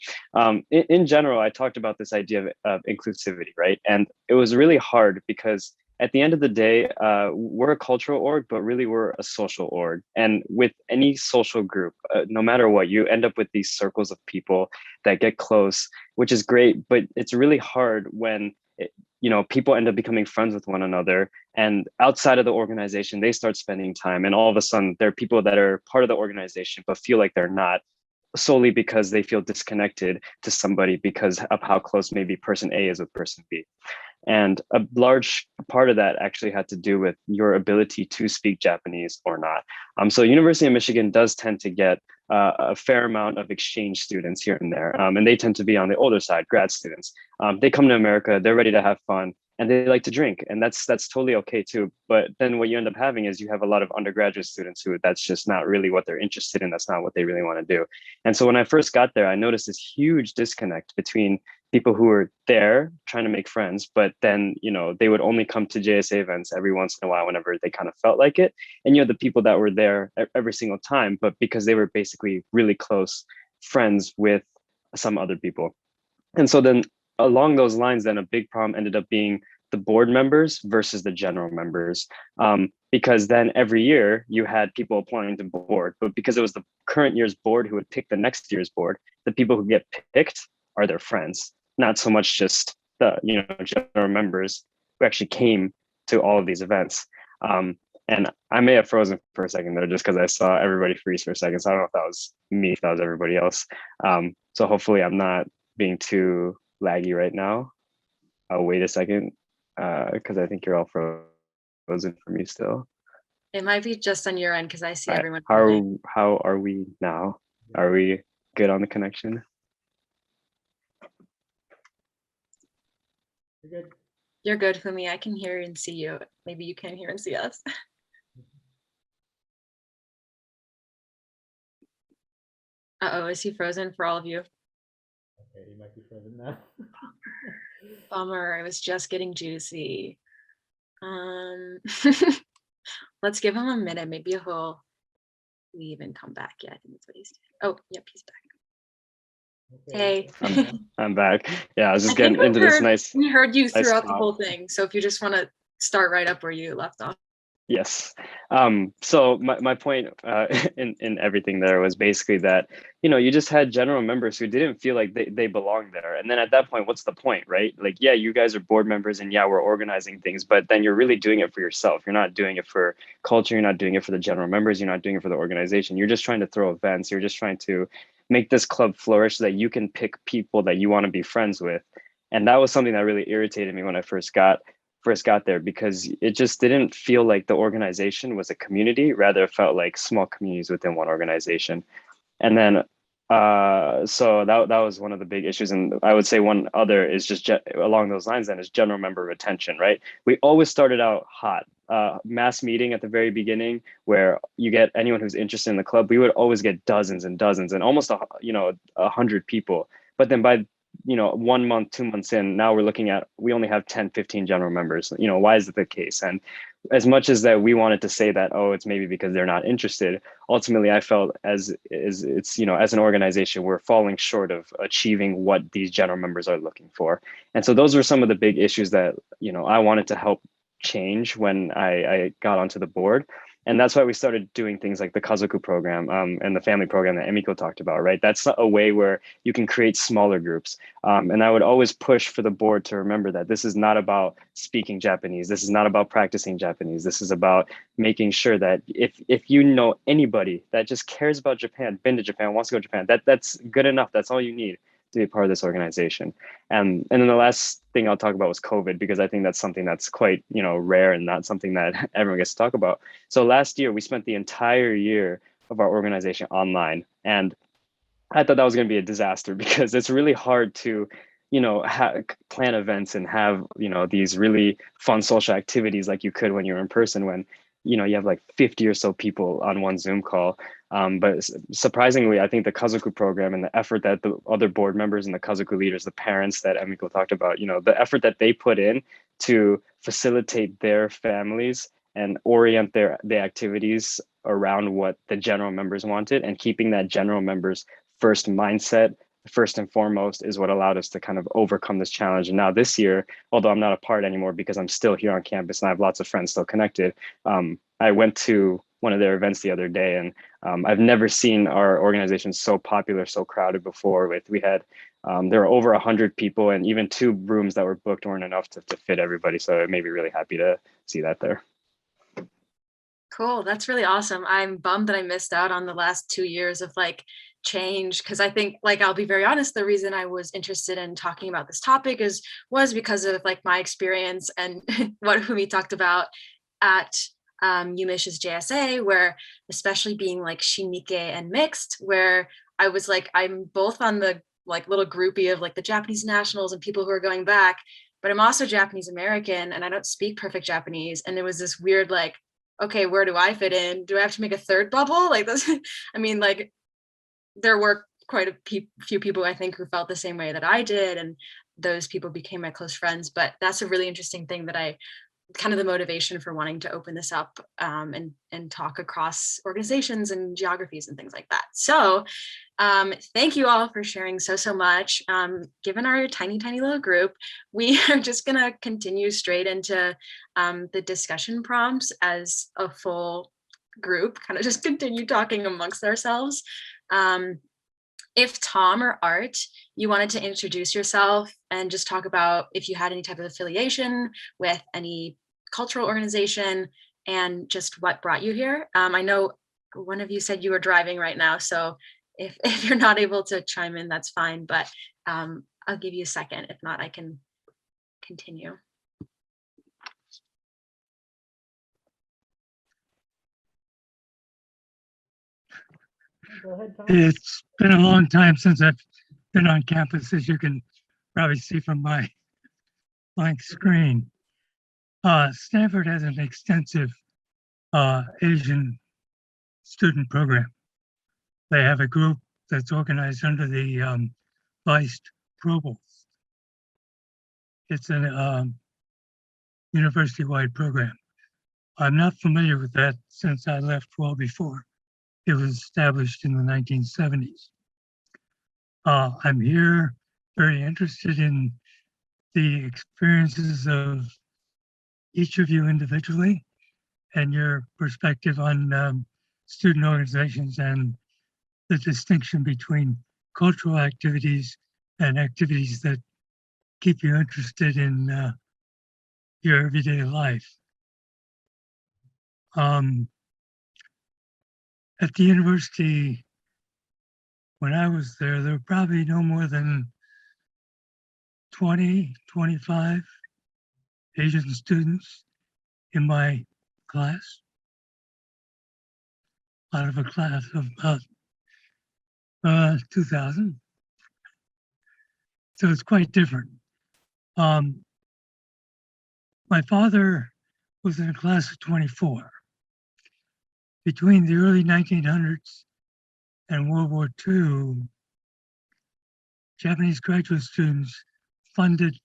in general, I talked about this idea of inclusivity, right? And it was really hard because at the end of the day, we're a cultural org, but really we're a social org. And with any social group, no matter what, you end up with these circles of people that get close, which is great, but it's really hard when people end up becoming friends with one another, and outside of the organization they start spending time, and all of a sudden there are people that are part of the organization but feel like they're not, solely because they feel disconnected to somebody because of how close maybe person A is with person B. And a large part of that actually had to do with your ability to speak Japanese or not. So University of Michigan does tend to get a fair amount of exchange students here and there. And they tend to be on the older side, grad students. They come to America, they're ready to have fun, and they like to drink, and that's totally okay too. But then what you end up having is you have a lot of undergraduate students who that's just not really what they're interested in. That's not what they really want to do. And so when I first got there, I noticed this huge disconnect between people who were there trying to make friends, but then they would only come to JSA events every once in a while whenever they kind of felt like it. And the people that were there every single time, but because they were basically really close friends with some other people. And so then along those lines, then a big problem ended up being the board members versus the general members. Because then every year you had people applying to board, but because it was the current year's board who would pick the next year's board, the people who get picked are their friends, not so much just the general members who actually came to all of these events. And I may have frozen for a second there just because I saw everybody freeze for a second. So I don't know if that was me, if that was everybody else. So hopefully I'm not being too laggy right now. I'll wait a second because I think you're all frozen for me still. It might be just on your end because I see Right. everyone. How are we now? Are we good on the connection? You're good. You're good, Fumi. I can hear and see you. Maybe you can hear and see us. Uh-oh, is he frozen for all of you? Okay, you might be frozen now. Bummer, I was just getting juicy. Let's give him a minute. Maybe he'll leave and come back. Yeah, I think that's what he's doing. Oh, yep, he's back. Okay. Hey. I'm back. Yeah, I was just getting into this nice. We heard you nice throughout the spot. whole thing. So if you just want to start right up where you left off. Yes. So my point in everything there was basically that, you just had general members who didn't feel like they belonged there. And then at that point, what's the point, right? Like, yeah, you guys are board members and yeah, we're organizing things, but then you're really doing it for yourself. You're not doing it for culture. You're not doing it for the general members. You're not doing it for the organization. You're just trying to throw events. You're just trying to make this club flourish so that you can pick people that you want to be friends with. And that was something that really irritated me when I first got there, because it just didn't feel like the organization was a community. Rather, it felt like small communities within one organization. And then so that was one of the big issues. And I would say one other is just along those lines then is general member retention, right? We always started out hot. Mass meeting at the very beginning where you get anyone who's interested in the club. We would always get dozens and dozens and almost 100 people. But then by 1 month, 2 months in, now we're looking at, we only have 10, 15 general members. Why is it the case? And as much as that we wanted to say that, oh, it's maybe because they're not interested, ultimately I felt as it's, as an organization, we're falling short of achieving what these general members are looking for. And so those were some of the big issues that, I wanted to help change when I got onto the board. And that's why we started doing things like the Kazoku program and the family program that Emiko talked about, right? That's a way where you can create smaller groups. And I would always push for the board to remember that this is not about speaking Japanese. This is not about practicing Japanese. This is about making sure that if you know anybody that just cares about Japan, been to Japan, wants to go to Japan, that's good enough. That's all you need to be part of this organization. And then the last thing I'll talk about was COVID, because I think that's something that's quite, rare and not something that everyone gets to talk about. So last year, we spent the entire year of our organization online. And I thought that was going to be a disaster because it's really hard to, plan events and have, these really fun social activities like you could when you're in person, when, you have like 50 or so people on one Zoom call. But surprisingly, I think the Kazoku program and the effort that the other board members and the Kazoku leaders, the parents that Emiko talked about, the effort that they put in to facilitate their families and orient their activities around what the general members wanted, and keeping that general members first mindset first and foremost is what allowed us to kind of overcome this challenge. And now this year, although I'm not a part anymore because I'm still here on campus and I have lots of friends still connected, I went to one of their events the other day, and I've never seen our organization so popular, so crowded before. There were over 100 people, and even 2 rooms that were booked weren't enough to fit everybody. So it made me really happy to see that there. Cool. That's really awesome. I'm bummed that I missed out on the last 2 years of like change, because I think, like, I'll be very honest, the reason I was interested in talking about this topic was because of like my experience and what Fumi talked about at UMish's JSA, where especially being like Shin-Nikkei and mixed, where I was like, I'm both on the like little groupie of like the Japanese nationals and people who are going back, but I'm also Japanese American and I don't speak perfect Japanese. And it was this weird like, okay, where do I fit in? Do I have to make a third bubble? Like this, I mean, like there were quite a few people I think who felt the same way that I did, and those people became my close friends. But that's a really interesting thing that kind of the motivation for wanting to open this up and talk across organizations and geographies and things like that. So thank you all for sharing so much. Given our tiny little group, we are just gonna continue straight into the discussion prompts as a full group, kind of just continue talking amongst ourselves. If Tom or Art, you wanted to introduce yourself and just talk about if you had any type of affiliation with any cultural organization and just what brought you here. I know one of you said you were driving right now, so if you're not able to chime in, that's fine, but I'll give you a second. If not, I can continue. Go ahead, Tom. It's been a long time since I've been on campus, as you can probably see from my blank screen. Stanford has an extensive Asian student program. They have a group that's organized under the Vice Provost. It's a university-wide program. I'm not familiar with that since I left well before it was established in the 1970s. I'm here very interested in the experiences of each of you individually and your perspective on student organizations and the distinction between cultural activities and activities that keep you interested in your everyday life. At the university, when I was there were probably no more than 20, 25 Asian students in my class, out of a class of about 2,000. So it's quite different. My father was in a class of 24. Between the early 1900s and World War II, Japanese graduate students funded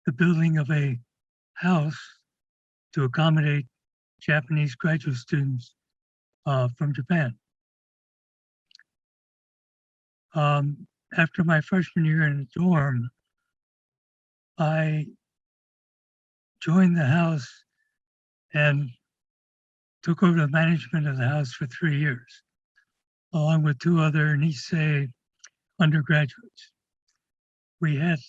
the building of a house to accommodate Japanese graduate students from Japan. After my freshman year in the dorm, I joined the house and took over the management of the house for 3 years, along with 2 other Nikkei undergraduates. We had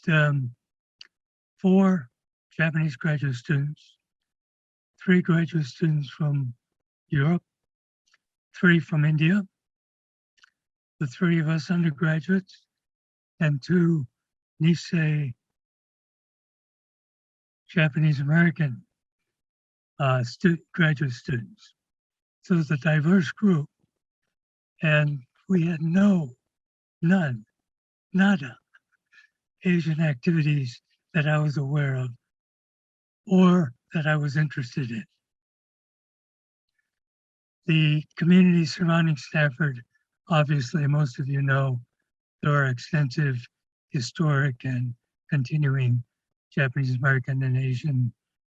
4 Japanese graduate students, 3 graduate students from Europe, 3 from India, the 3 of us undergraduates, and 2 Nikkei Japanese American graduate students. So it's a diverse group, and we had none, nada Asian activities that I was aware of or that I was interested in. The community surrounding Stanford, obviously, most of you know, there are extensive historic and continuing Japanese American and Asian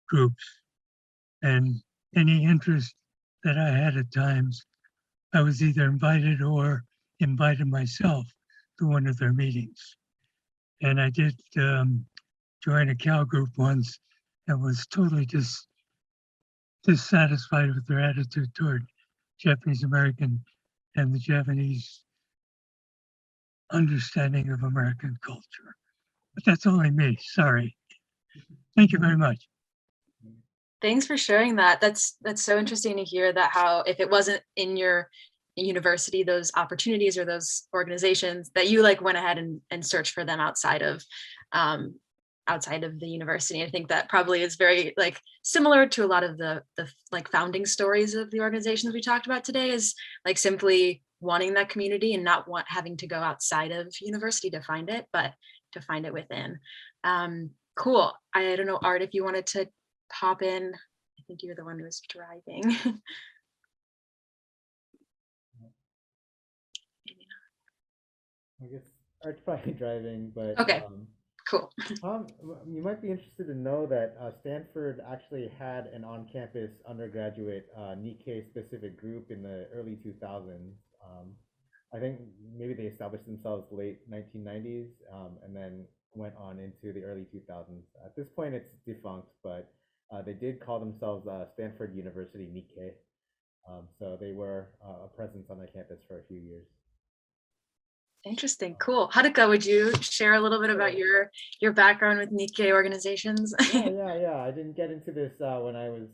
groups. And any interest that I had at times, I was either invited or invited myself to one of their meetings. And I did join a Cal group once and was totally dissatisfied with their attitude toward Japanese American and the Japanese understanding of American culture. But that's only me, sorry. Thank you very much. Thanks for sharing that. That's so interesting to hear that, how if it wasn't in your university, those opportunities or those organizations, that you like went ahead and searched for them outside of the university. I think that probably is very like similar to a lot of the like founding stories of the organizations we talked about today, is like simply wanting that community and not having to go outside of university to find it, but to find it within. Cool. I don't know, Art, if you wanted to pop in. I think you're the one who was driving. Maybe I guess Art's probably driving, but not. Okay, cool. You might be interested to know that Stanford actually had an on-campus undergraduate Nikkei specific group in the early 2000s. I think maybe they established themselves late 1990s and then went on into the early 2000s. At this point, it's defunct, but they did call themselves Stanford University Nikkei. So they were a presence on the campus for a few years. Interesting, cool. Haruka, would you share a little bit about your background with Nikkei Organizations? Yeah. I didn't get into this when I was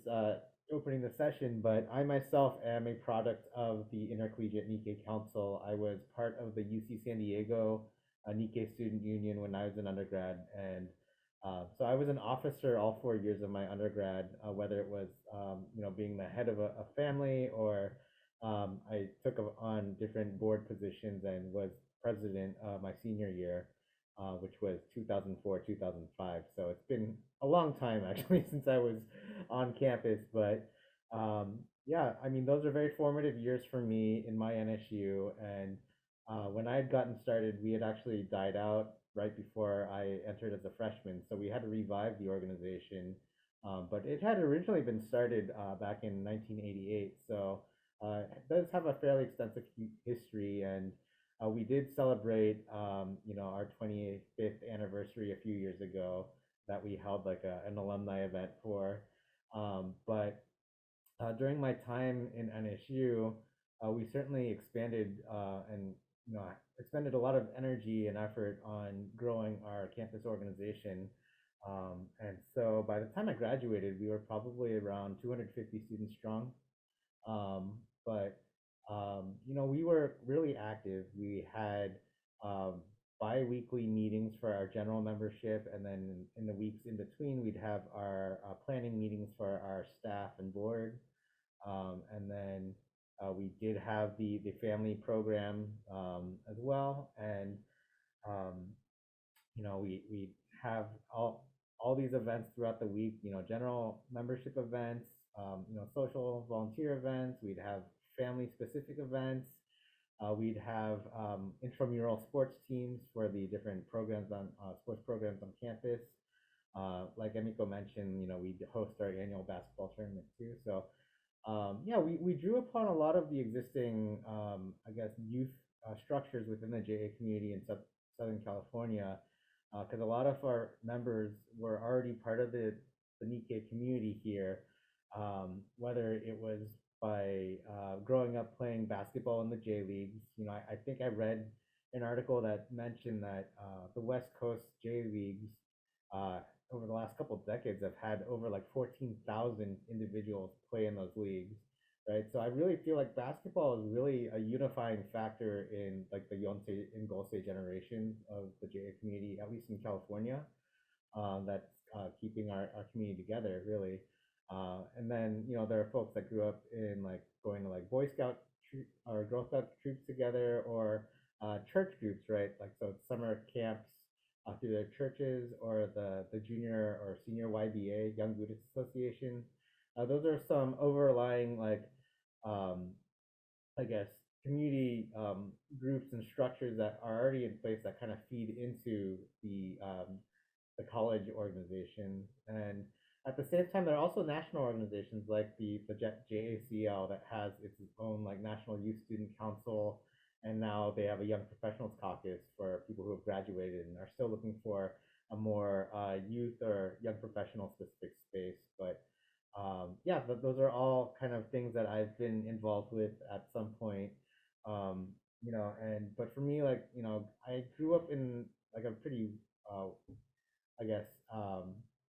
opening the session, but I myself am a product of the Intercollegiate Nikkei Council. I was part of the UC San Diego Nikkei Student Union when I was an undergrad, and so I was an officer all 4 years of my undergrad, whether it was being the head of a family, or I took on different board positions and was president my senior year, which was 2004, 2005. So it's been a long time actually since I was on campus, but yeah, I mean, those are very formative years for me in my NSU. And when I had gotten started, we had actually died out right before I entered as a freshman. So we had to revive the organization. But it had originally been started back in 1988. So it does have a fairly extensive history. And we did celebrate, our 25th anniversary a few years ago that we held like an alumni event for. But during my time in NSU, we certainly expanded and expended a lot of energy and effort on growing our campus organization. And so by the time I graduated, we were probably around 250 students strong. But we were really active. We had bi-weekly meetings for our general membership, and then in the weeks in between, we'd have our planning meetings for our staff and board. And then we did have the family program as well, and we have all these events throughout the week. General membership events, social volunteer events. We'd have family specific events. We'd have intramural sports teams for the different programs on sports programs on campus. Like Emiko mentioned, we host our annual basketball tournament too. So yeah, we drew upon a lot of the existing, youth structures within the JA community in Southern California, because a lot of our members were already part of the Nikkei community here, whether it was by growing up playing basketball in the J Leagues. I think I read an article that mentioned that the West Coast J Leagues over the last couple of decades have had over like 14,000 individuals play in those leagues, right? So I really feel like basketball is really a unifying factor in like the Yonsei and Gosei generation of the JA community, at least in California. That's keeping our community together, really. And then, there are folks that grew up in like going to like Boy Scout or Girl Scout troops together, or church groups, right? Like, so summer camps through their churches, or the junior or senior YBA, Young Buddhist Association. Those are some overlying like um, I guess, community groups and structures that are already in place that kind of feed into the college organization. And at the same time, there are also national organizations like the JACL that has its own like National Youth Student Council, and now they have a Young Professionals Caucus for people who have graduated and are still looking for a more youth or young professional specific space. But yeah, those are all kind of things that I've been involved with at some point. Um, and but for me, like, I grew up in like a pretty uh, I guess,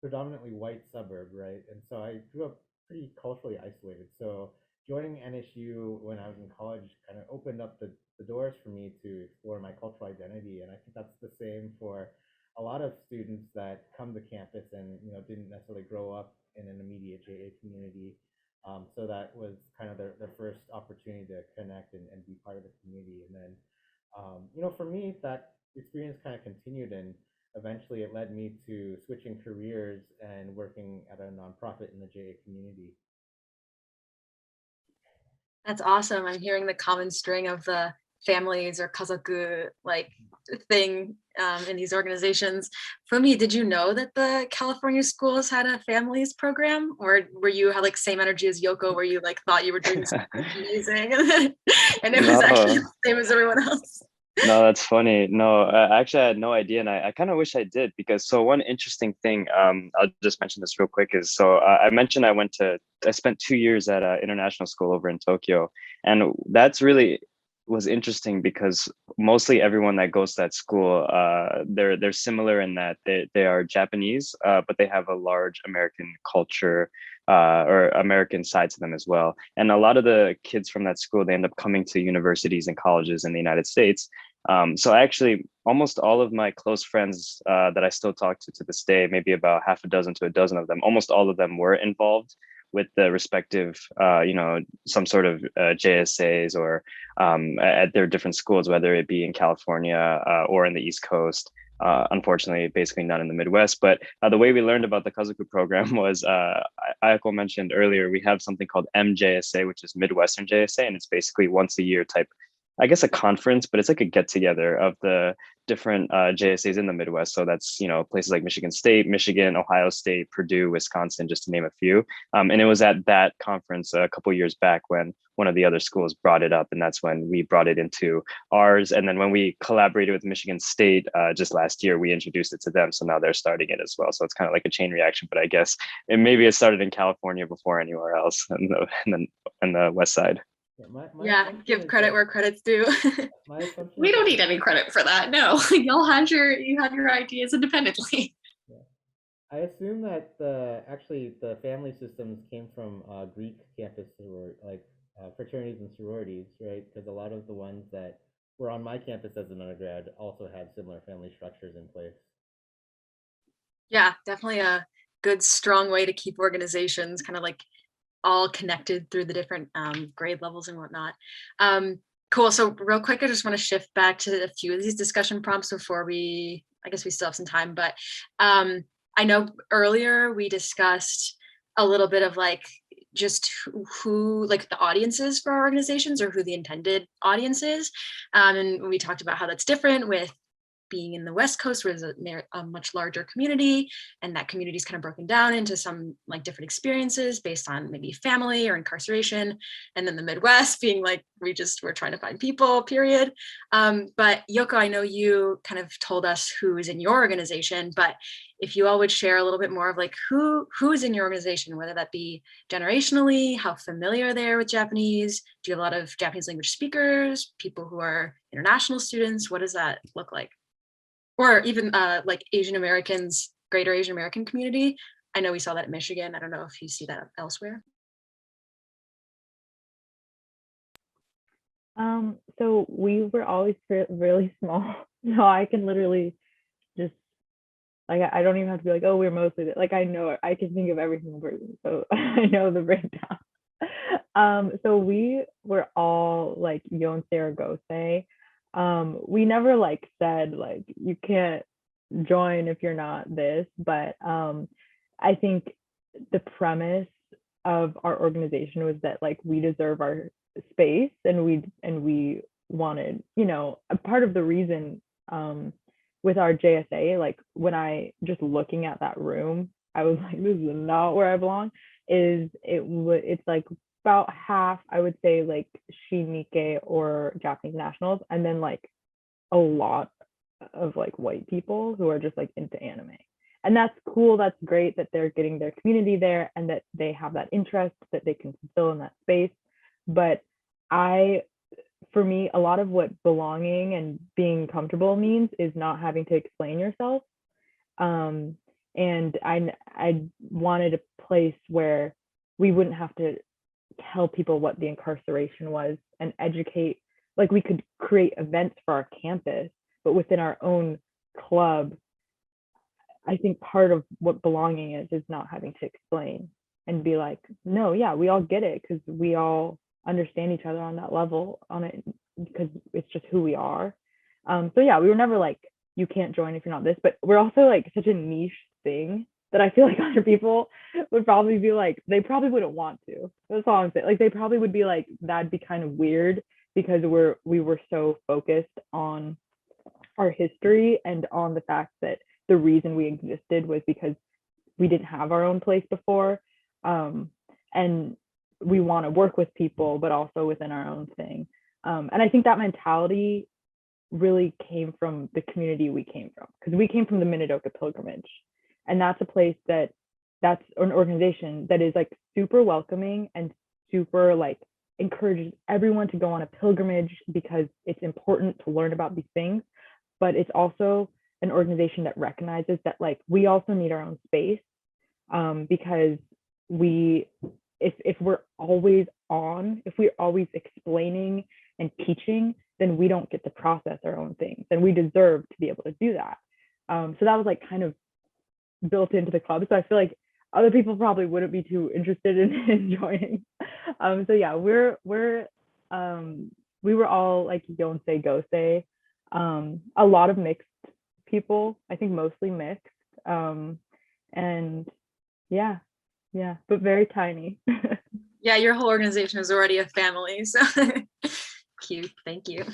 predominantly white suburb, right? And so I grew up pretty culturally isolated. So joining NSU when I was in college kind of opened up the doors for me to explore my cultural identity. And I think that's the same for a lot of students that come to campus and, didn't necessarily grow up in an immediate JA community. So that was kind of their first opportunity to connect and be part of the community. And then, for me, that experience kind of continued, and eventually it led me to switching careers and working at a nonprofit in the JA community. That's awesome. I'm hearing the common string of the families or kazoku like thing in these organizations. Fumi, did you know that the California schools had a families program, or were you had like same energy as Yoko, where you like thought you were doing something amazing and it was actually the same as everyone else? No, that's funny. No, actually, I had no idea, and I kind of wish I did, because so one interesting thing, I'll just mention this real quick, is so I mentioned I spent 2 years at international school over in Tokyo, and that's really was interesting because mostly everyone that goes to that school, they're similar in that they are Japanese, but they have a large American culture or American side to them as well. And a lot of the kids from that school, they end up coming to universities and colleges in the United States. So actually, almost all of my close friends that I still talk to this day, maybe about half a dozen to a dozen of them, almost all of them were involved with the respective, some sort of JSAs or at their different schools, whether it be in California or in the East Coast. Unfortunately, basically none in the Midwest. But the way we learned about the Kazoku program was, Ayako mentioned earlier, we have something called MJSA, which is Midwestern JSA, and it's basically once a year type, I guess, a conference, but it's like a get together of the different JSAs in the Midwest. So that's, places like Michigan State, Michigan, Ohio State, Purdue, Wisconsin, just to name a few. And it was at that conference a couple of years back when one of the other schools brought it up, and that's when we brought it into ours. And then when we collaborated with Michigan State just last year, we introduced it to them. So now they're starting it as well. So it's kind of like a chain reaction, but I guess maybe it started in California before anywhere else in the West Side. Yeah, give credit where credit's due. We don't need any credit for that. No, you had your ideas independently. Yeah. I assume that actually the family systems came from Greek campus fraternities and sororities, right? Because a lot of the ones that were on my campus as an undergrad also had similar family structures in place. Yeah, definitely a good, strong way to keep organizations kind of like all connected through the different grade levels and whatnot. Cool. So real quick, I just want to shift back to a few of these discussion prompts before I guess we still have some time, but I know earlier we discussed a little bit of like just who like the audiences for our organizations, or who the intended audience is. And we talked about how that's different with being in the West Coast, where there's a much larger community, and that community is kind of broken down into some like different experiences based on maybe family or incarceration, and then the Midwest being like we're trying to find people, period. But Yoko, I know you kind of told us who is in your organization, but if you all would share a little bit more of like who is in your organization, whether that be generationally, how familiar they are with Japanese, do you have a lot of Japanese language speakers, people who are international students, what does that look like? Or even like Asian Americans, greater Asian American community. I know we saw that in Michigan. I don't know if you see that elsewhere. So we were always really small. So I can literally just like, I don't even have to be like, oh, we're mostly like, I know it. I can think of every single person. So I know the breakdown. So we were all like Yonsei or Gosei. We never like said like you can't join if you're not this, but I think the premise of our organization was that like we deserve our space, and we wanted, you know, a part of the reason with our JSA, like when I just looking at that room, I was like, this is not where I belong. It's like about half, I would say, like Nikkei or Japanese nationals, and then like a lot of like white people who are just like into anime. And that's cool, that's great that they're getting their community there and that they have that interest that they can fulfill in that space. But for me, a lot of what belonging and being comfortable means is not having to explain yourself. And I wanted a place where we wouldn't have to tell people what the incarceration was and educate. Like we could create events for our campus, but within our own club, I think part of what belonging is not having to explain and be like, no, yeah, we all get it because we all understand each other on that level, on it, because it's just who we are. So yeah, we were never like, you can't join if you're not this, but we're also like such a niche thing that I feel like other people would probably be like, they probably wouldn't want to. That's all I'm saying. Like they probably would be like, that'd be kind of weird because we were so focused on our history and on the fact that the reason we existed was because we didn't have our own place before. And we want to work with people, but also within our own thing. And I think that mentality really came from the community we came from, because we came from the Minidoka pilgrimage. And that's a place that's an organization that is like super welcoming and super like encourages everyone to go on a pilgrimage because it's important to learn about these things. But it's also an organization that recognizes that like we also need our own space, because if we're always on, if we're always explaining and teaching, then we don't get to process our own things, and we deserve to be able to do that. So that was like kind of built into the club. So I feel like other people probably wouldn't be too interested in joining. So yeah, we were all like Yonsei Gosei, a lot of mixed people, I think mostly mixed, and yeah, but very tiny. Yeah, your whole organization is already a family, so cute. Thank you.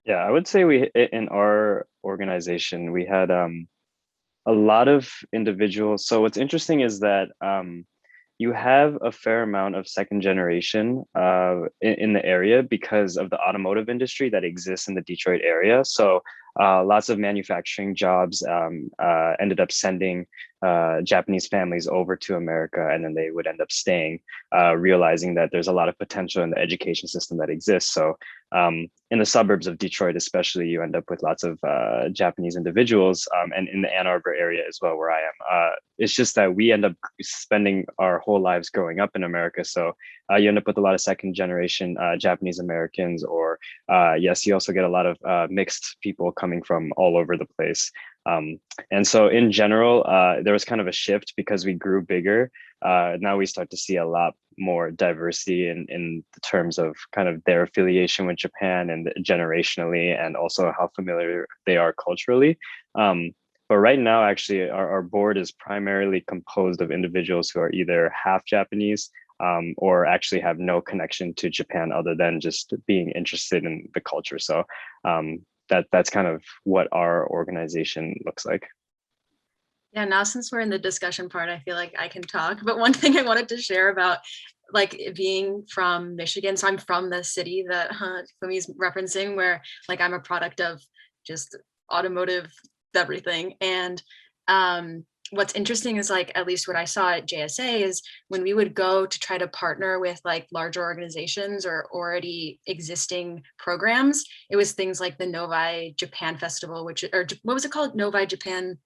Yeah, I would say in our organization, we had a lot of individuals. So what's interesting is that you have a fair amount of second generation in the area because of the automotive industry that exists in the Detroit area. So lots of manufacturing jobs ended up sending Japanese families over to America, and then they would end up staying, realizing that there's a lot of potential in the education system that exists. So in the suburbs of Detroit, especially, you end up with lots of Japanese individuals, and in the Ann Arbor area as well, where I am. It's just that we end up spending our whole lives growing up in America. So you end up with a lot of second generation Japanese Americans, or yes, you also get a lot of mixed people coming from all over the place. And so in general, there was kind of a shift because we grew bigger. Now we start to see a lot more diversity in the terms of kind of their affiliation with Japan and generationally, and also how familiar they are culturally. But right now, actually, our board is primarily composed of individuals who are either half Japanese or actually have no connection to Japan other than just being interested in the culture. So that's kind of what our organization looks like. Yeah, now since we're in the discussion part, I feel like I can talk. But one thing I wanted to share about like being from Michigan. So I'm from the city that Fumi's referencing, where like I'm a product of just automotive everything. And what's interesting is like, at least what I saw at JSA is when we would go to try to partner with like larger organizations or already existing programs, it was things like the Novi Japan Festival, or what was it called? Novi Japan,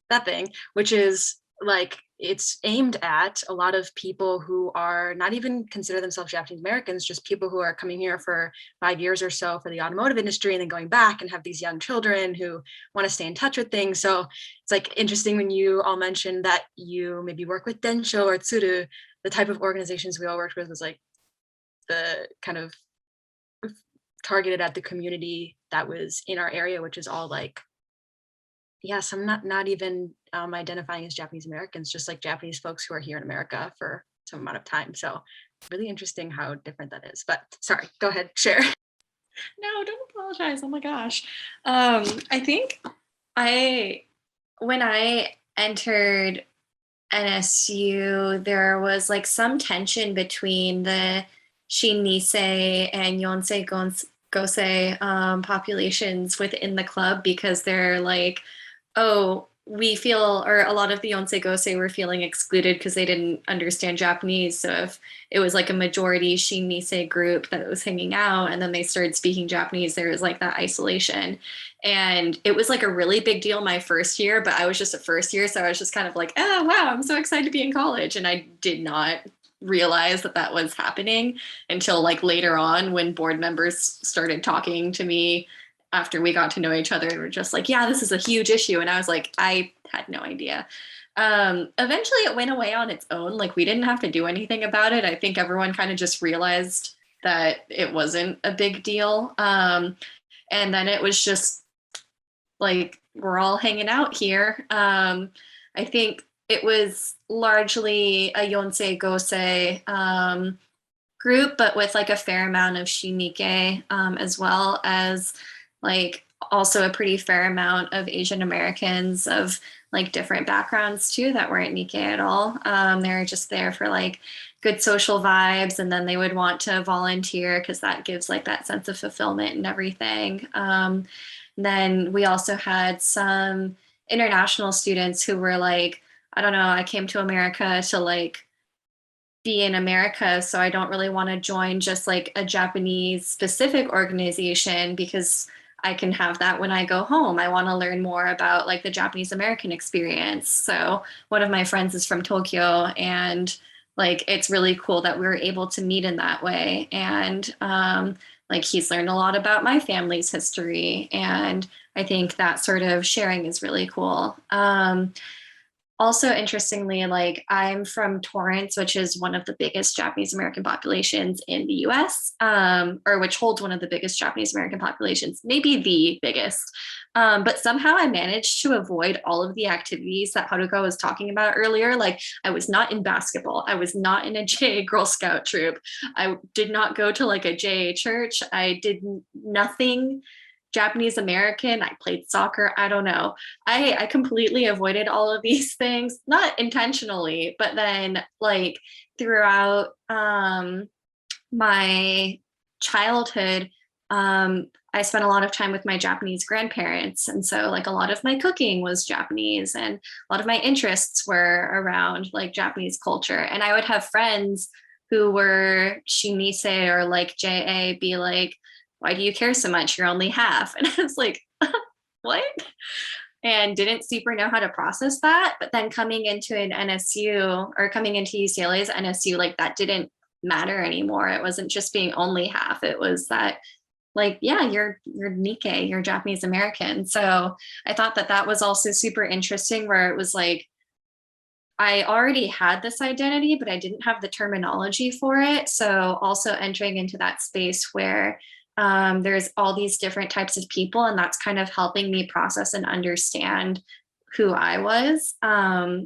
that thing, which is like, it's aimed at a lot of people who are not even consider themselves Japanese Americans, just people who are coming here for 5 years or so for the automotive industry and then going back, and have these young children who want to stay in touch with things. So it's like interesting when you all mentioned that you maybe work with Densho or Tsuru, the type of organizations we all worked with was like the kind of targeted at the community that was in our area, which is all like, yeah, some not even identifying as Japanese Americans, just like Japanese folks who are here in America for some amount of time. So really interesting how different that is. But sorry, go ahead, share. No, don't apologize. Oh my gosh. I think when I entered NSU, there was like some tension between the Shin-Nisei and Yonsei-Gosei populations within the club, because they're like, oh, we feel, or a lot of the Yonsei Gosei were feeling excluded because they didn't understand Japanese. So if it was like a majority Shin Nisei group that was hanging out and then they started speaking Japanese, there was like that isolation. And it was like a really big deal my first year, but I was just a first year. So I was just kind of like, oh, wow, I'm so excited to be in college. And I did not realize that that was happening until like later on, when board members started talking to me after we got to know each other, and we're just like, yeah, this is a huge issue. And I was like, I had no idea. Eventually it went away on its own. Like, we didn't have to do anything about it. I think everyone kind of just realized that it wasn't a big deal. And then it was just like, we're all hanging out here. I think it was largely a Yonsei Gosei group, but with like a fair amount of Shin-Nikkei, as well as like also a pretty fair amount of Asian Americans of like different backgrounds too, that weren't Nikkei at all. They were just there for like good social vibes, and then they would want to volunteer because that gives like that sense of fulfillment and everything. Then we also had some international students who were like, I don't know, I came to America to like be in America, so I don't really want to join just like a Japanese specific organization because I can have that when I go home. I want to learn more about like the Japanese American experience. So one of my friends is from Tokyo, and like it's really cool that we were able to meet in that way. And like he's learned a lot about my family's history, and I think that sort of sharing is really cool. Also, interestingly, like I'm from Torrance, which is one of the biggest Japanese American populations in the US, or which holds one of the biggest Japanese American populations, maybe the biggest. But somehow I managed to avoid all of the activities that Haruka was talking about earlier. Like, I was not in basketball. I was not in a JA Girl Scout troop. I did not go to like a JA church. I did nothing Japanese American. I played soccer. I don't know. I completely avoided all of these things, not intentionally, but then like throughout my childhood, I spent a lot of time with my Japanese grandparents. And so like a lot of my cooking was Japanese, and a lot of my interests were around like Japanese culture. And I would have friends who were Shin-Nisei or like JA be like, why do you care so much? You're only half. And I was like, what? And didn't super know how to process that. But then coming into an NSU, or coming into UCLA's NSU, like that didn't matter anymore. It wasn't just being only half. It was that like, yeah, you're Nikkei, you're Japanese American. So I thought that that was also super interesting, where it was like, I already had this identity, but I didn't have the terminology for it. So also entering into that space where there's all these different types of people, and that's kind of helping me process and understand who I was a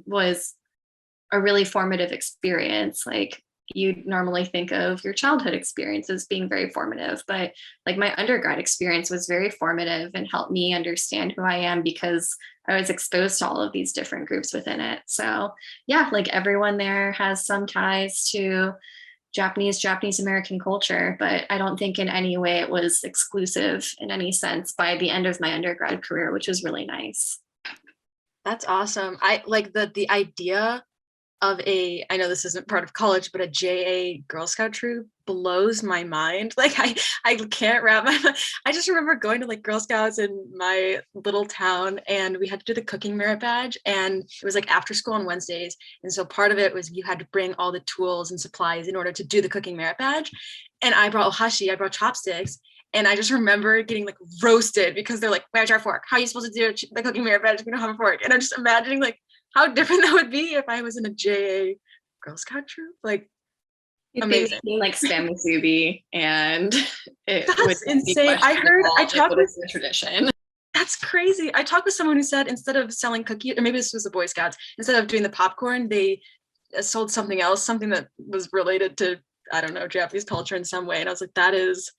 really formative experience. Like, you normally think of your childhood experience as being very formative, but like my undergrad experience was very formative and helped me understand who I am because I was exposed to all of these different groups within it. So yeah, like everyone there has some ties to Japanese American culture, but I don't think in any way it was exclusive in any sense by the end of my undergrad career, which was really nice. That's awesome. I like the idea of I know this isn't part of college, but a JA Girl Scout troop blows my mind. Like I can't wrap my mind. I just remember going to like Girl Scouts in my little town, and we had to do the cooking merit badge, and it was like after school on Wednesdays. And so part of it was you had to bring all the tools and supplies in order to do the cooking merit badge. And I brought ohashi, I brought chopsticks. And I just remember getting like roasted because they're like, where's our fork? How are you supposed to do the cooking merit badge if you don't have a fork? And I'm just imagining like how different that would be if I was in a JA Girl Scout troop. Like, amazing. Like spam musubi, and it That's insane. I heard, I talked with the tradition. That's crazy. I talked with someone who said instead of selling cookies, or maybe this was the Boy Scouts, instead of doing the popcorn, they sold something else, something that was related to, I don't know, Japanese culture in some way. And I was like, that is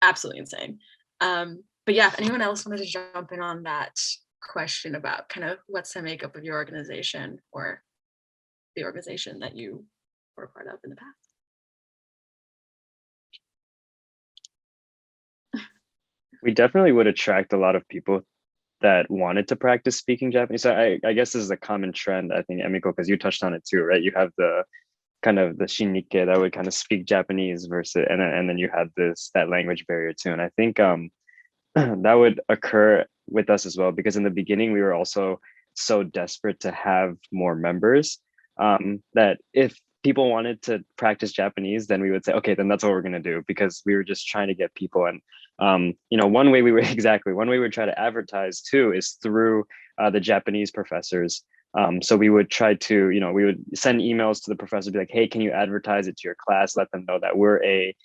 absolutely insane. But yeah, if anyone else wanted to jump in on that question about kind of what's the makeup of your organization or the organization that you were a part of in the past. We definitely would attract a lot of people that wanted to practice speaking Japanese. So I guess this is a common trend, I think, Emiko, because you touched on it too, right? You have the kind of the Shin Nikkei that would kind of speak Japanese versus, and then you have that language barrier too. And I think that would occur with us as well, because in the beginning we were also so desperate to have more members that if people wanted to practice Japanese, then we would say, okay, then that's what we're going to do, because we were just trying to get people. And one way we would try to advertise too is through the Japanese professors. So we would try to, we would send emails to the professor, be like, hey, can you advertise it to your class? Let them know that we're a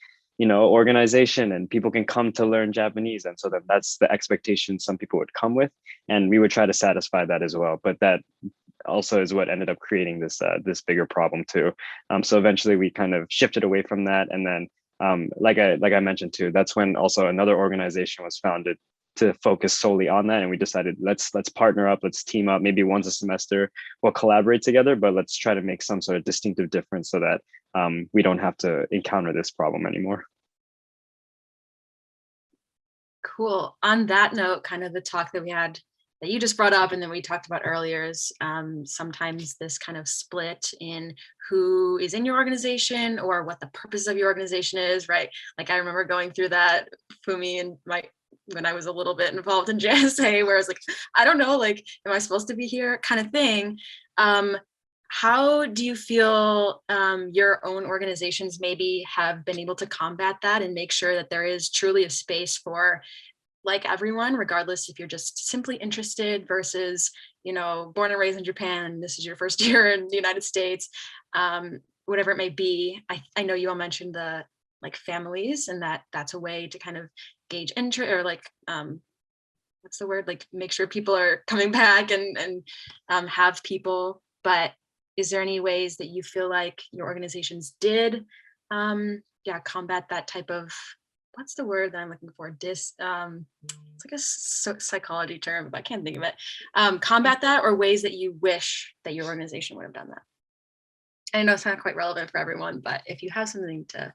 organization and people can come to learn Japanese. And so that's the expectation some people would come with. And we would try to satisfy that as well. But that also is what ended up creating this bigger problem too. So eventually we kind of shifted away from that. And then like I mentioned too, that's when also another organization was founded to focus solely on that. And we decided, let's partner up, let's team up. Maybe once a semester we'll collaborate together, but let's try to make some sort of distinctive difference so that we don't have to encounter this problem anymore. Cool. On that note, kind of the talk that we had that you just brought up and then we talked about earlier is sometimes this kind of split in who is in your organization or what the purpose of your organization is, right? Like I remember going through that, Fumi, and when I was a little bit involved in JSA, where I was like, I don't know, like, am I supposed to be here kind of thing. How do you feel your own organizations maybe have been able to combat that and make sure that there is truly a space for like everyone, regardless if you're just simply interested versus, born and raised in Japan, this is your first year in the United States, whatever it may be. I know you all mentioned the like families and that's a way to kind of gauge interest or like, what's the word? Like make sure people are coming back and have people, but is there any ways that you feel like your organizations did combat that type of, what's the word that I'm looking for? It's like a psychology term, but I can't think of it. Combat that, or ways that you wish that your organization would have done that. I know it's not quite relevant for everyone, but if you have something to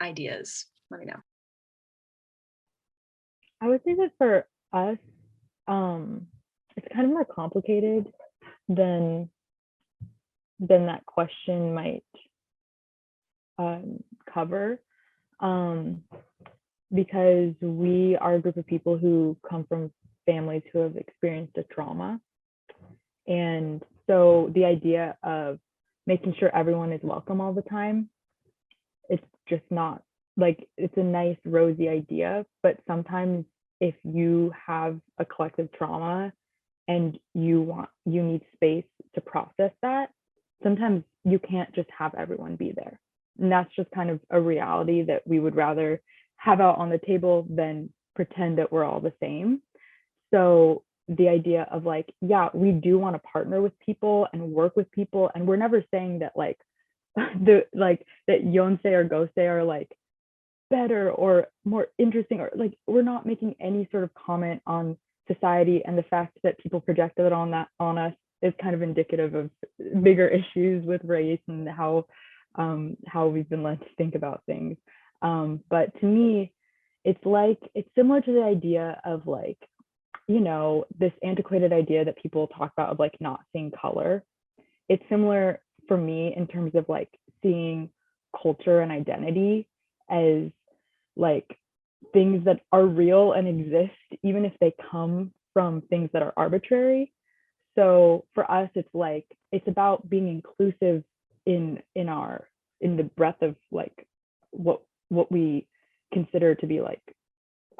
ideas, let me know. I would say that for us, it's kind of more complicated than that question might cover, because we are a group of people who come from families who have experienced a trauma. And so the idea of making sure everyone is welcome all the time, it's just not like, it's a nice rosy idea, but sometimes if you have a collective trauma and you need space to process that, sometimes you can't just have everyone be there. And that's just kind of a reality that we would rather have out on the table than pretend that we're all the same. So the idea of like, yeah, we do want to partner with people and work with people. And we're never saying that like that Yonsei or Gosei are like better or more interesting, or like we're not making any sort of comment on society, and the fact that people projected it on us is kind of indicative of bigger issues with race and how we've been led to think about things. But to me, it's similar to the idea of like, this antiquated idea that people talk about of like not seeing color. It's similar for me in terms of like seeing culture and identity as like things that are real and exist, even if they come from things that are arbitrary. So for us, it's about being inclusive in the breadth of like what we consider to be like,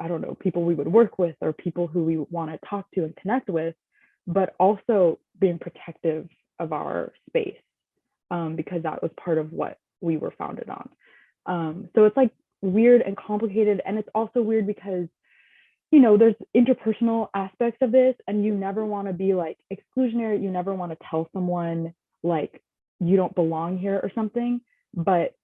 I don't know, people we would work with or people who we want to talk to and connect with, but also being protective of our space, because that was part of what we were founded on. So it's like weird and complicated. And it's also weird because you know, there's interpersonal aspects of this, and you never want to be like exclusionary. You never want to tell someone like you don't belong here or something. But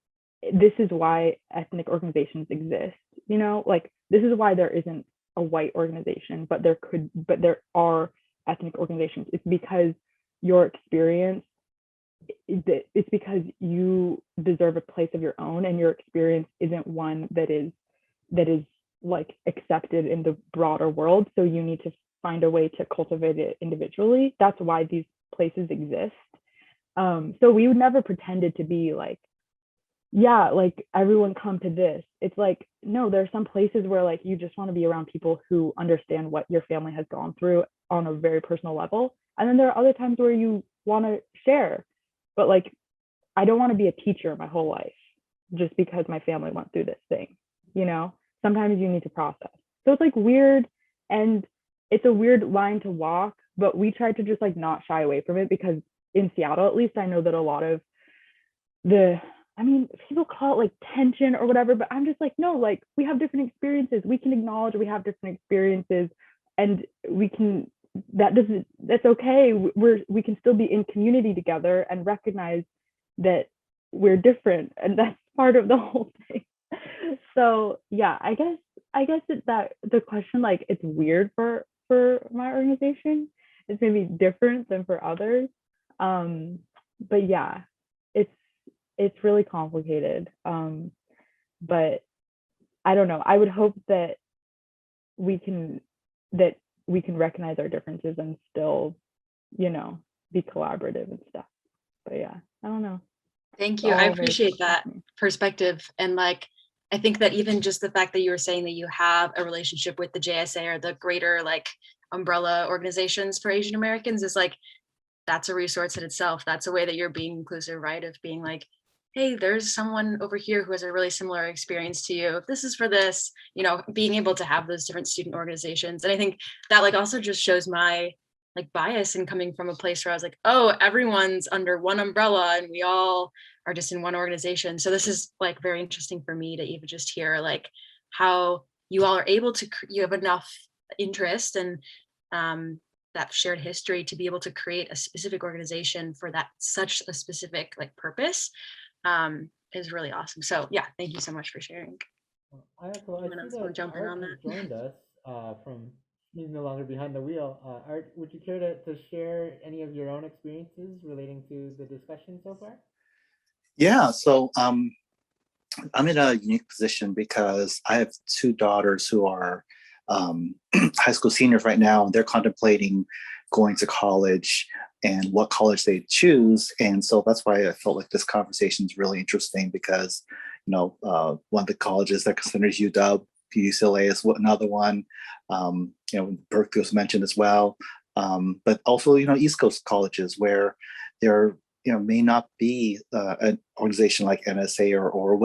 this is why ethnic organizations exist. You know, like this is why there isn't a white organization, but there are ethnic organizations. It's because your experience, it's because you deserve a place of your own, and your experience isn't one that is like accepted in the broader world. So you need to find a way to cultivate it individually. That's why these places exist. So we never pretended to be like, yeah, like everyone come to this. It's like, no, there are some places where like you just want to be around people who understand what your family has gone through on a very personal level. And then there are other times where you want to share. But like, I don't want to be a teacher my whole life just because my family went through this thing, you know? Sometimes you need to process. So it's like weird, and it's a weird line to walk, but we tried to just like not shy away from it, because in Seattle, at least, I know that a lot of people call it like tension or whatever, but I'm just like, no, like we have different experiences. We can acknowledge we have different experiences, and that's okay. We can still be in community together and recognize that we're different, and that's part of the whole thing. So yeah, I guess that the question, like, it's weird for my organization. It's maybe different than for others. But yeah, it's really complicated. But I don't know. I would hope that we can recognize our differences and still, you know, be collaborative and stuff. But yeah, I don't know. Thank you. I appreciate that perspective. And like, I think that even just the fact that you were saying that you have a relationship with the JSA or the greater like umbrella organizations for Asian Americans is like, that's a resource in itself. That's a way that you're being inclusive, right? Of being like, hey, there's someone over here who has a really similar experience to you. If this is for this, you know, being able to have those different student organizations. And I think that like also just shows my like bias in coming from a place where I was like, oh, everyone's under one umbrella and we all are just in one organization. So this is like very interesting for me to even just hear like how you all are able to, you have enough interest and that shared history to be able to create a specific organization for that such a specific like purpose is really awesome. So yeah, thank you so much for sharing. I see that Art has joined us from, he's no longer behind the wheel. Art, would you care to share any of your own experiences relating to the discussion so far? Yeah, so I'm in a unique position because I have two daughters who are high school seniors right now, and they're contemplating going to college and what college they choose. And so that's why I felt like this conversation is really interesting, because, you know, one of the colleges that considers UW, UCLA is another one. You know, Berkeley was mentioned as well. But also, you know, East Coast colleges where there, you know, may not be an organization like NSA or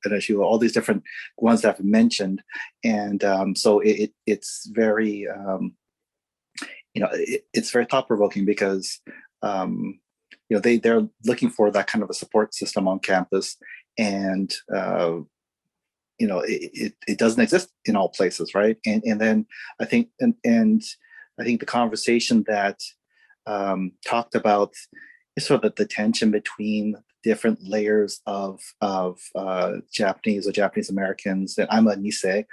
NSU, all these different ones that I've mentioned. And so it's very, you know, it's very thought provoking, because, you know, they're looking for that kind of a support system on campus. And, you know, it doesn't exist in all places, right? And then I think, and I think the conversation that talked about sort of the tension between different layers of Japanese or Japanese Americans. And I'm a Nisei,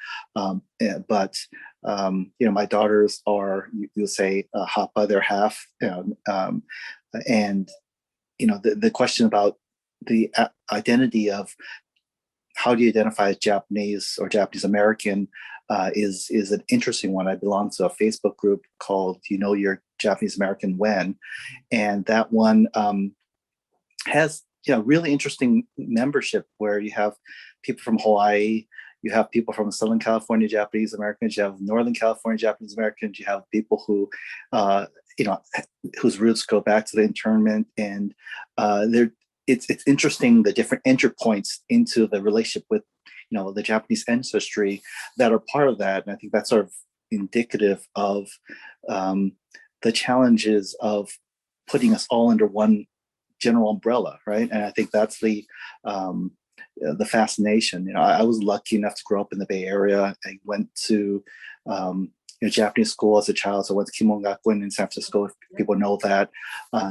but you know, my daughters are, you'll say, Hapa, they're half, and you know, the question about the identity of how do you identify as Japanese or Japanese American is an interesting one. I belong to a Facebook group called "You Know You're Japanese American When," and that one has, you know, really interesting membership where you have people from Hawaii, you have people from Southern California Japanese Americans, you have Northern California Japanese Americans, you have people who you know, whose roots go back to the internment, and it's interesting the different entry points into the relationship with, you know, the Japanese ancestry that are part of that. And I think that's sort of indicative of the challenges of putting us all under one general umbrella, right? And I think that's the the fascination. I was lucky enough to grow up in the Bay Area. I went to Japanese school as a child. So I went to Kimon-gakuen in San Francisco, if people know that.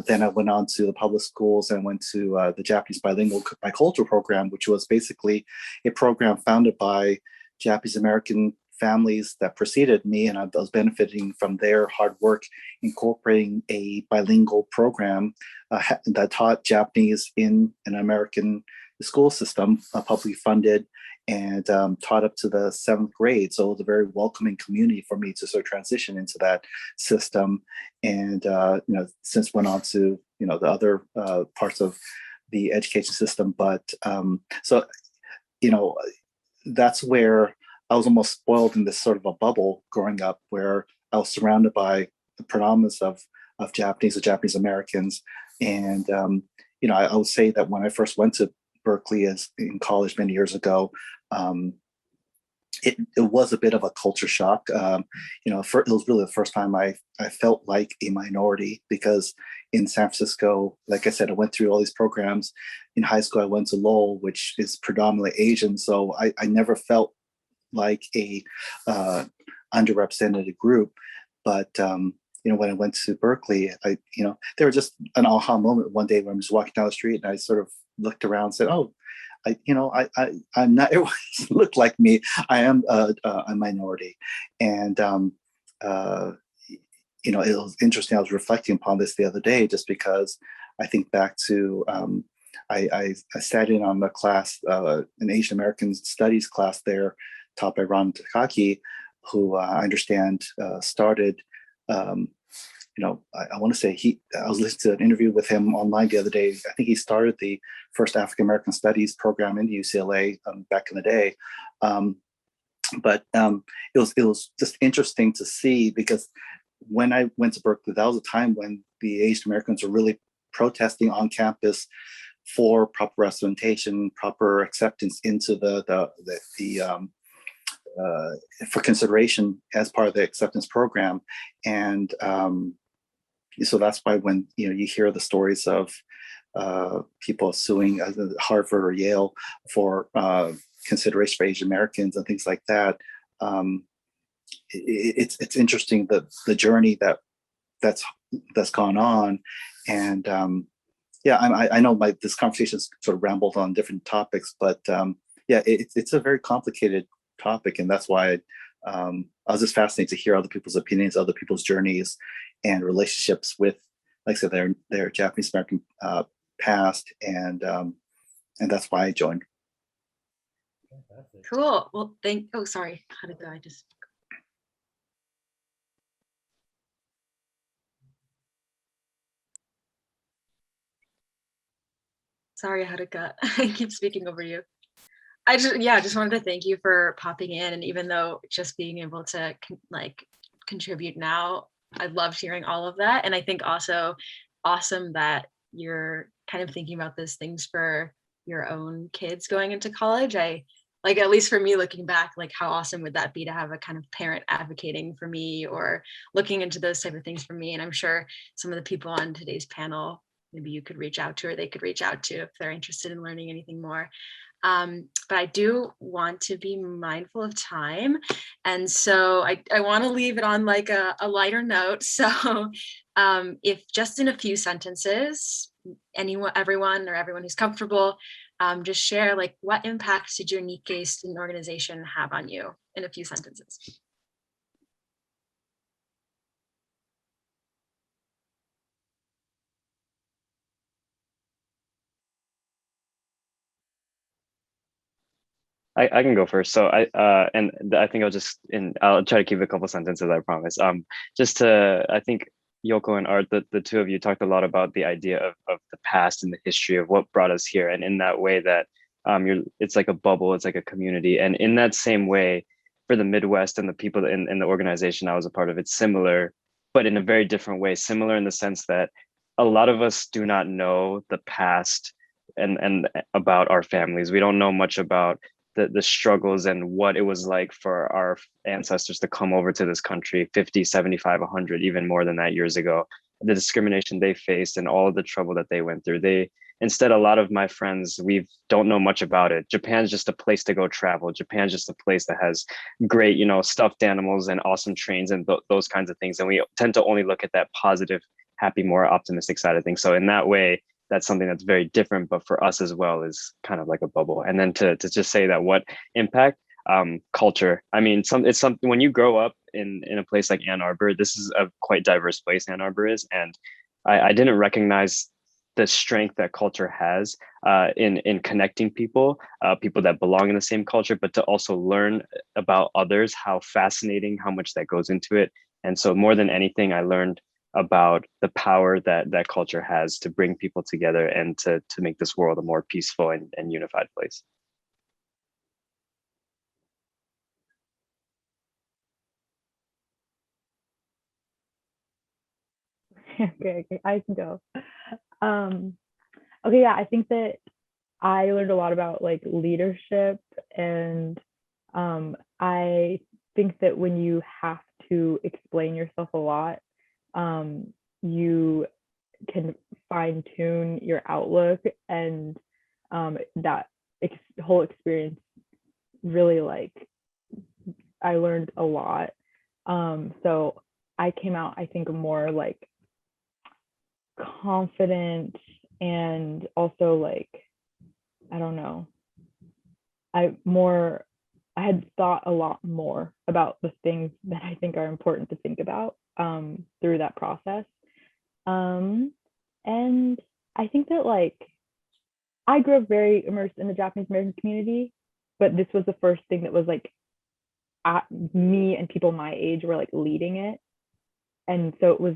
Then I went on to the public schools and went to the Japanese bilingual bicultural program, which was basically a program founded by Japanese American families that preceded me, and I was benefiting from their hard work incorporating a bilingual program that taught Japanese in an American school system, publicly funded, and taught up to the 7th grade. So it was a very welcoming community for me to sort of transition into that system. And since went on to the other parts of the education system, but that's where I was almost spoiled in this sort of a bubble growing up, where I was surrounded by the predominance of Japanese or Japanese Americans. And I would say that when I first went to Berkeley as in college many years ago, it was a bit of a culture shock. It was really the first time I felt like a minority, because in San Francisco, like I said, I went through all these programs. In high school, I went to Lowell, which is predominantly Asian. So I never felt like a underrepresented group. But when I went to Berkeley, there was just an aha moment one day when I was walking down the street, and I sort of looked around and said, "Oh, I'm not everyone look like me. I am a minority." And it was interesting. I was reflecting upon this the other day, just because I think back to I sat in on the class, an Asian American studies class there, taught by Ron Takaki, who I understand started. I want to say I was listening to an interview with him online the other day. I think he started the first African American Studies program in UCLA back in the day. But it was just interesting to see, because when I went to Berkeley, that was a time when the Asian Americans were really protesting on campus for proper representation, proper acceptance into for consideration as part of the acceptance program. And so that's why when you hear the stories of people suing Harvard or Yale for consideration for Asian Americans and things like that, it's interesting the journey that's gone on. And I know this conversation's sort of rambled on different topics, but it's a very complicated topic, and that's why I was just fascinated to hear other people's opinions, other people's journeys, and relationships with, like I said, their Japanese American past, and that's why I joined. Cool. Well, sorry. How did I just? Sorry, Haruka. I keep speaking over you. I just wanted to thank you for popping in, and even though just being able to contribute now, I loved hearing all of that. And I think also awesome that you're kind of thinking about those things for your own kids going into college. I at least for me, looking back, how awesome would that be to have a kind of parent advocating for me or looking into those type of things for me. And I'm sure some of the people on today's panel, maybe you could reach out to, or they could reach out to if they're interested in learning anything more. But I do want to be mindful of time. And so I want to leave it on a lighter note. So if just in a few sentences, everyone who's comfortable, just share what impact did your Nikkei Student Organization have on you in a few sentences? I can go first. So I think I'll try to keep a couple sentences, I promise. I think Yoko and Art, the two of you talked a lot about the idea of the past and the history of what brought us here. And in that way that it's like a bubble, it's like a community. And in that same way, for the Midwest and the people in the organization I was a part of, it's similar, but in a very different way. Similar in the sense that a lot of us do not know the past and about our families. We don't know much about the struggles and what it was like for our ancestors to come over to this country 50, 75, 100, even more than that years ago, the discrimination they faced and all of the trouble that they went through. instead, a lot of my friends, we don't know much about it. Japan's just a place to go travel. Japan's just a place that has great, stuffed animals and awesome trains and those kinds of things. And we tend to only look at that positive, happy, more optimistic side of things. So in that way, that's something that's very different, but for us as well is kind of like a bubble. And then to just say that what impact, culture. I mean, it's something when you grow up in a place like Ann Arbor, this is a quite diverse place, Ann Arbor is. And I didn't recognize the strength that culture has in connecting people, people that belong in the same culture, but to also learn about others, how fascinating, how much that goes into it. And so more than anything, I learned about the power that culture has to bring people together and to make this world a more peaceful and unified place. Okay, I can go. Okay, yeah, I think that I learned a lot about like leadership, and I think that when you have to explain yourself a lot, you can fine tune your outlook, and that whole experience really I learned a lot. So I came out, I think, more like confident, and also I don't know, I had thought a lot more about the things that I think are important to think about through that process. And I think that I grew up very immersed in the Japanese American community, but this was the first thing that was me and people my age were leading it. And so it was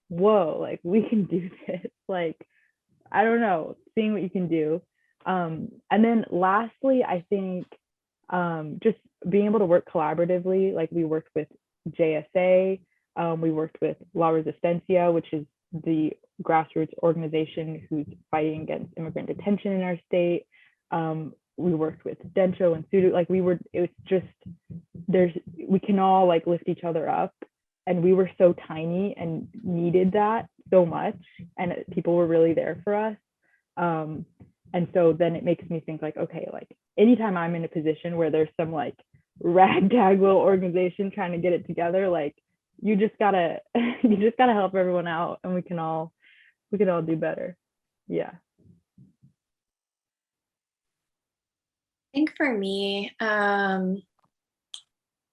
whoa, we can do this. I don't know, seeing what you can do. And then lastly, I think just being able to work collaboratively, we worked with JSA, we worked with La Resistencia, which is the grassroots organization who's fighting against immigrant detention in our state. We worked with Densho and Sudo. It was just, we can all lift each other up. And we were so tiny and needed that so much. And people were really there for us. And so then it makes me think okay, anytime I'm in a position where there's some ragtag little organization trying to get it together, you just gotta help everyone out, and we can all do better. Yeah. I think for me,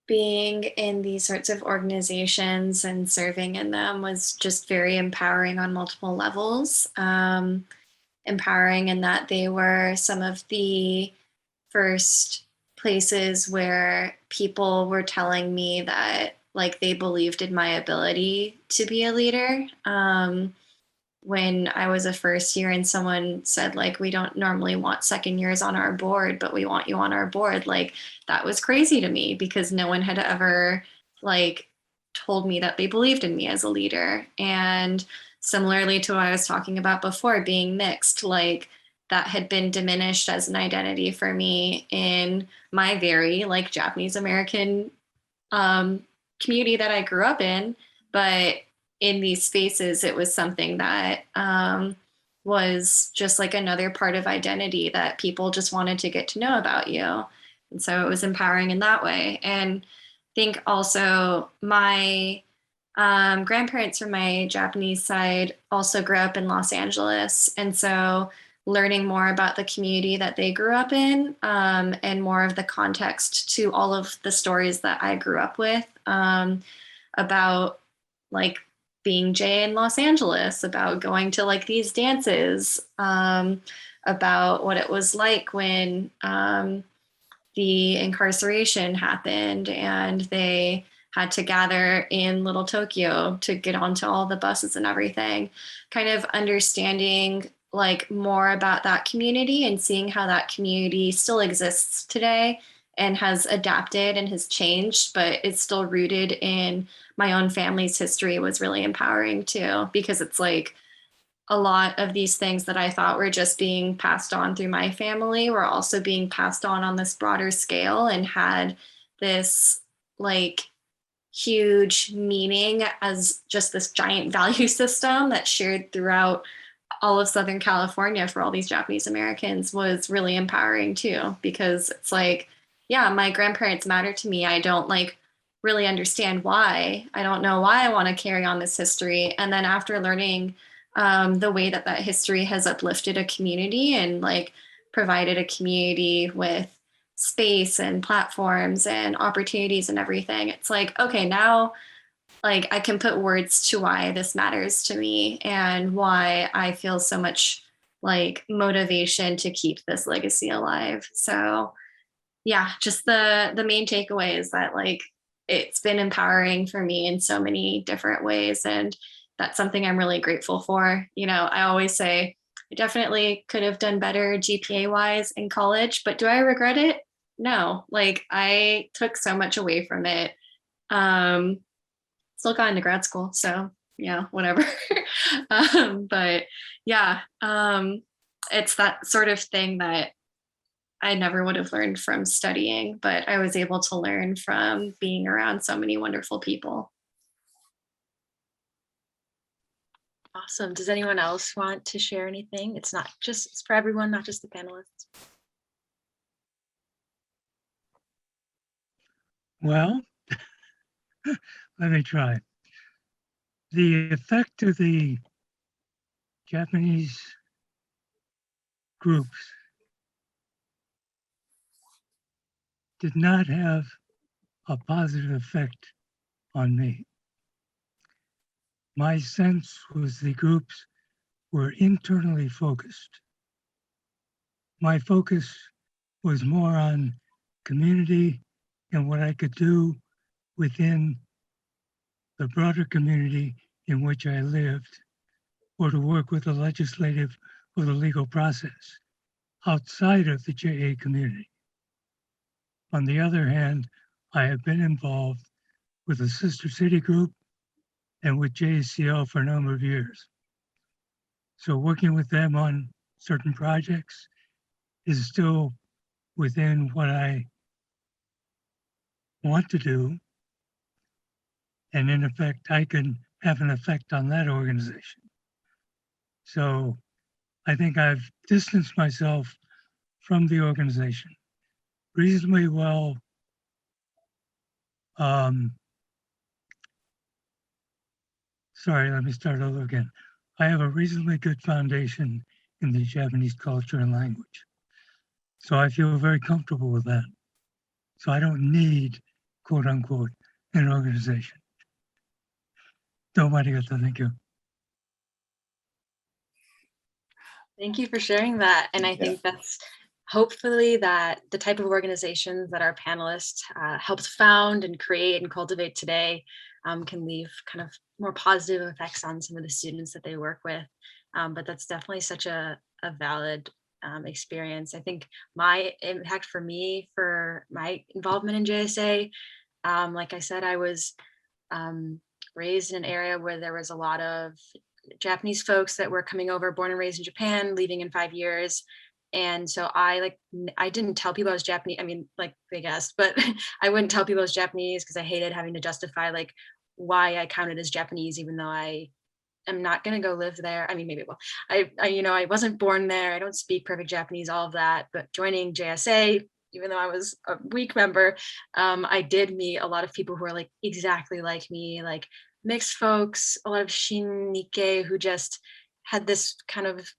being in these sorts of organizations and serving in them was just very empowering on multiple levels. Empowering in that they were some of the first places where people were telling me that they believed in my ability to be a leader. When I was a first year and someone said we don't normally want second years on our board, but we want you on our board, that was crazy to me, because no one had ever told me that they believed in me as a leader. And similarly to what I was talking about before, being mixed, that had been diminished as an identity for me in my very Japanese American community that I grew up in. But in these spaces, it was something that was just another part of identity that people just wanted to get to know about you. And so it was empowering in that way. And I think also my grandparents from my Japanese side also grew up in Los Angeles. And so learning more about the community that they grew up in, and more of the context to all of the stories that I grew up with, about being Jay in Los Angeles, about going to these dances, about what it was like when the incarceration happened and they had to gather in Little Tokyo to get onto all the buses and everything, kind of understanding more about that community and seeing how that community still exists today and has adapted and has changed, but it's still rooted in my own family's history was really empowering too, because it's a lot of these things that I thought were just being passed on through my family were also being passed on this broader scale and had this huge meaning as just this giant value system that's shared throughout all of Southern California for all these Japanese Americans was really empowering too, because it's like, yeah, my grandparents matter to me. I don't like really understand why. I don't know why I want to carry on this history. And then after learning the way that that history has uplifted a community and like provided a community with space and platforms and opportunities and everything, it's like, okay, now like I can put words to why this matters to me and why I feel so much like motivation to keep this legacy alive. So yeah, just the main takeaway is that like it's been empowering for me in so many different ways, and that's something I'm really grateful for. You know, I always say I definitely could have done better GPA wise in college, but do I regret it? No. Like I took so much away from it. Still got into grad school, so yeah, whatever. But yeah, it's that sort of thing that I never would have learned from studying, but I was able to learn from being around so many wonderful people. Awesome. Does anyone else want to share anything? It's for everyone, not just the panelists. Well, let me try. The effect of the Japanese groups did not have a positive effect on me. My sense was the groups were internally focused. My focus was more on community and what I could do within the broader community in which I lived, or to work with the legislative or the legal process outside of the JA community. On the other hand, I have been involved with a sister city group and with JACL for a number of years. So working with them on certain projects is still within what I want to do. And in effect, I can have an effect on that organization. So I think I've distanced myself from the organization reasonably well. Sorry, let me start over again. I have a reasonably good foundation in the Japanese culture and language. So I feel very comfortable with that. So I don't need, quote unquote, an organization. Nobody got to thank you. Thank you for sharing that. And I think that's hopefully that the type of organizations that our panelists helped found and create and cultivate today can leave kind of more positive effects on some of the students that they work with. But that's definitely such a valid experience. I think my impact for me, for my involvement in JSA, like I said, I was raised in an area where there was a lot of Japanese folks that were coming over, born and raised in Japan, leaving in 5 years. And so I didn't tell people I was Japanese. I mean, like they guessed, but I wouldn't tell people I was Japanese because I hated having to justify like why I counted as Japanese, even though I am not going to go live there. I mean, maybe well, I wasn't born there. I don't speak perfect Japanese, all of that. But joining JSA, even though I was a weak member, I did meet a lot of people who are like exactly like me, like mixed folks, a lot of Shin Nikkei who just had this kind of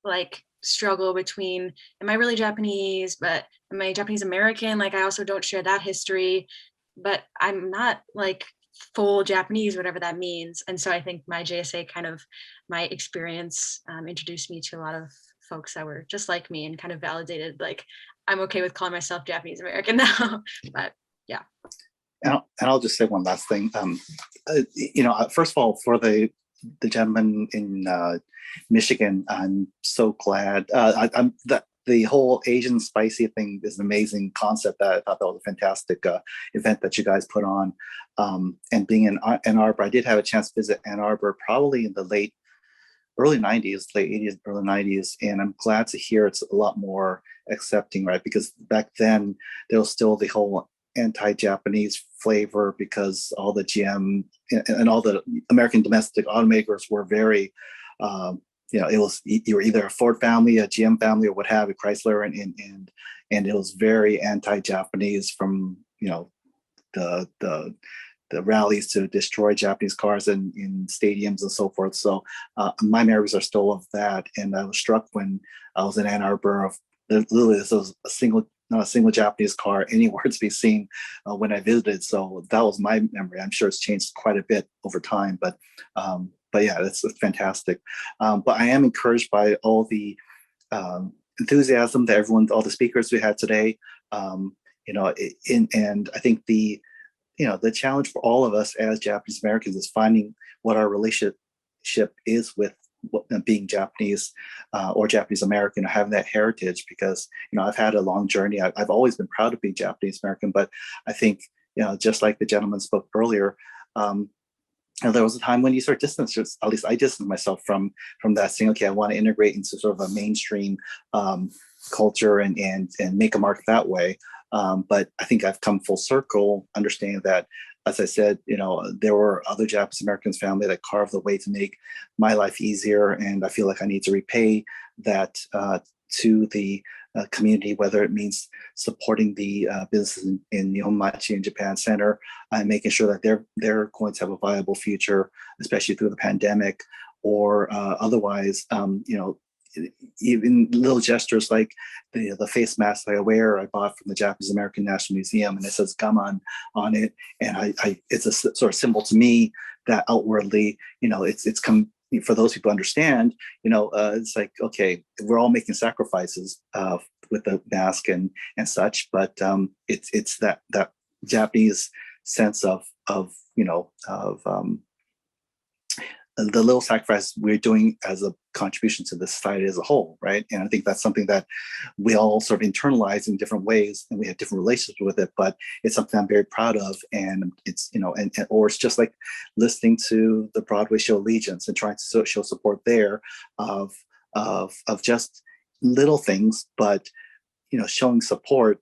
like struggle between, am I really Japanese, but am I Japanese American? Like I also don't share that history, but I'm not like full Japanese, whatever that means. And so I think my JSA kind of, my experience introduced me to a lot of folks that were just like me and kind of validated, like, I'm okay with calling myself Japanese American now, but yeah. And I'll just say one last thing. First of all, for the gentleman in Michigan, I'm so glad. I'm that the whole Asian spicy thing is an amazing concept. That I thought that was a fantastic event that you guys put on. And being in Ann Arbor, I did have a chance to visit Ann Arbor probably in the early 90s, late 80s, early 90s. And I'm glad to hear it's a lot more accepting, right? Because back then there was still the whole anti-Japanese flavor because all the GM and all the American domestic automakers were very it was, you were either a Ford family, a GM family, or what have you, Chrysler, and it was very anti-Japanese from the the rallies to destroy Japanese cars in stadiums and so forth. So my memories are still of that, and I was struck when I was in Ann Arbor of literally this was not a single Japanese car anywhere to be seen when I visited. So that was my memory. I'm sure it's changed quite a bit over time, but yeah, that's fantastic. But I am encouraged by all the enthusiasm that all the speakers we had today. And I think the challenge for all of us as Japanese Americans is finding what our relationship is with being Japanese or Japanese American, or having that heritage. Because I've had a long journey. I've always been proud to be Japanese American, but I think just like the gentleman spoke earlier, there was a time when you start distancing. At least I distanced myself from that, saying, okay, I want to integrate into sort of a mainstream culture and make a mark that way. But I think I've come full circle, understanding that, as I said, there were other Japanese Americans family that carved the way to make my life easier, and I feel like I need to repay that to the community, whether it means supporting the businesses in Nihonmachi and Japan Center, and making sure that they're going to have a viable future, especially through the pandemic, or otherwise, even little gestures like the face mask I wear, I bought from the Japanese American National Museum, and it says "gaman" on it, and it's a sort of symbol to me that outwardly, it's come. For those people understand, it's like, okay, we're all making sacrifices with the mask and such, but it's that Japanese sense of the little sacrifice we're doing as a contribution to the society as a whole, right? And I think that's something that we all sort of internalize in different ways, and we have different relationships with it. But it's something I'm very proud of, and it's or it's just like listening to the Broadway show Allegiance and trying to show support there of just little things, but showing support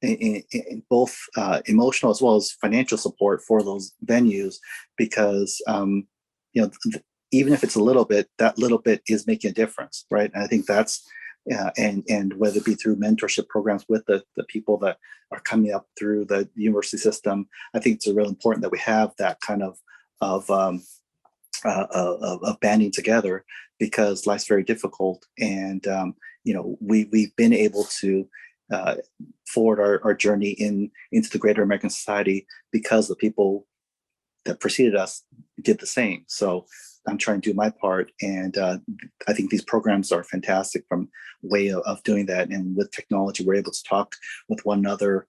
in both emotional as well as financial support for those venues, because even if it's a little bit, that little bit is making a difference, right? And I think that's and whether it be through mentorship programs with the people that are coming up through the university system, I think it's really important that we have that kind of banding together, because life's very difficult, and we've been able to forward our journey into the greater American society because the people that preceded us did the same. So I'm trying to do my part, and I think these programs are fantastic from way of doing that. And with technology, we're able to talk with one another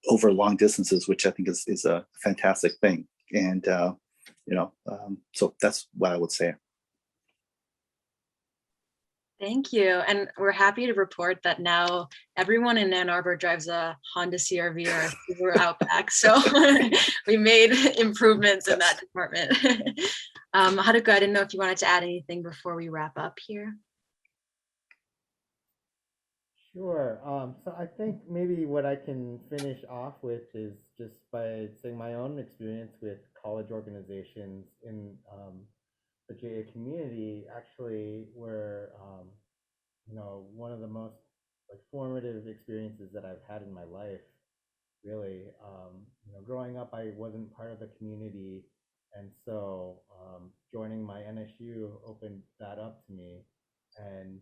over long distances, which I think is a fantastic thing. And so that's what I would say. Thank you. And we're happy to report that now everyone in Ann Arbor drives a Honda CR-V or Subaru Outback. So we made improvements in that department. Haruka, I didn't know if you wanted to add anything before we wrap up here. Sure. So I think maybe what I can finish off with is just by saying my own experience with college organizations in the JA community actually were, one of the most formative experiences that I've had in my life. Really, growing up, I wasn't part of the community, and so joining my NSU opened that up to me, and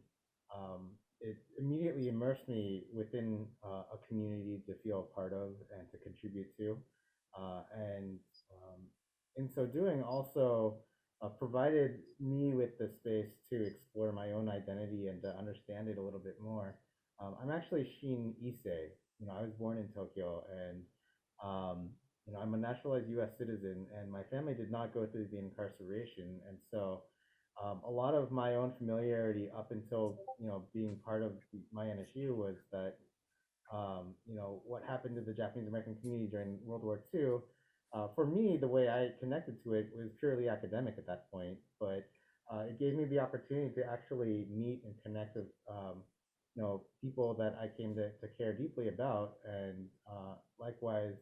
it immediately immersed me within a community to feel a part of and to contribute to, and in so doing, also provided me with the space to explore my own identity and to understand it a little bit more. I'm actually Shin Issei. I was born in Tokyo, and I'm a naturalized U.S. citizen, and my family did not go through the incarceration, and so a lot of my own familiarity up until being part of my NSU was that what happened to the Japanese American community during World War II. For me, the way I connected to it was purely academic at that point, but it gave me the opportunity to actually meet and connect with people that I came to care deeply about, and likewise,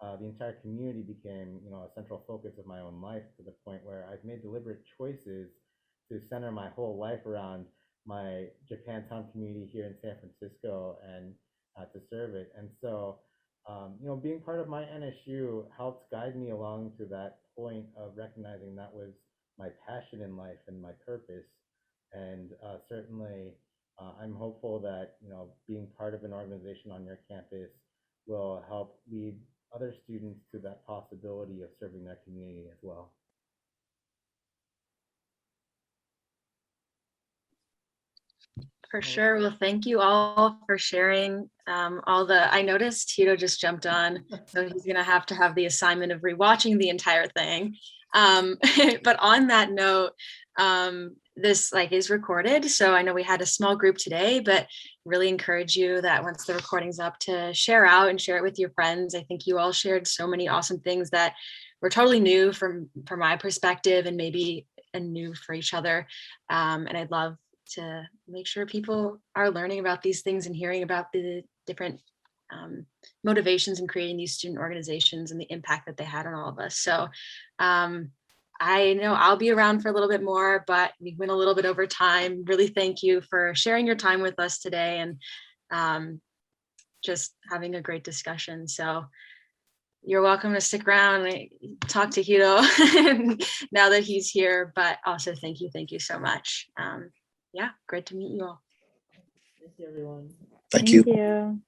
the entire community became a central focus of my own life, to the point where I've made deliberate choices to center my whole life around my Japantown community here in San Francisco and to serve it. And so, being part of my NSU helped guide me along to that point of recognizing that was my passion in life and my purpose. And certainly, I'm hopeful that being part of an organization on your campus will help lead other students to that possibility of serving their community as well. For sure. Well, thank you all for sharing I noticed Tito just jumped on, so he's going to have the assignment of rewatching the entire thing. But on that note, this is recorded. So I know we had a small group today, but really encourage you that once the recording's up to share out and share it with your friends. I think you all shared so many awesome things that were totally new from my perspective and maybe new for each other. And I'd love to make sure people are learning about these things and hearing about the different motivations in creating these student organizations and the impact that they had on all of us. So I know I'll be around for a little bit more, but we went a little bit over time. Really thank you for sharing your time with us today and just having a great discussion. So you're welcome to stick around and talk to Hito now that he's here, but also thank you so much. Yeah, great to meet you all. Thank you, everyone. Thank you. Thank you.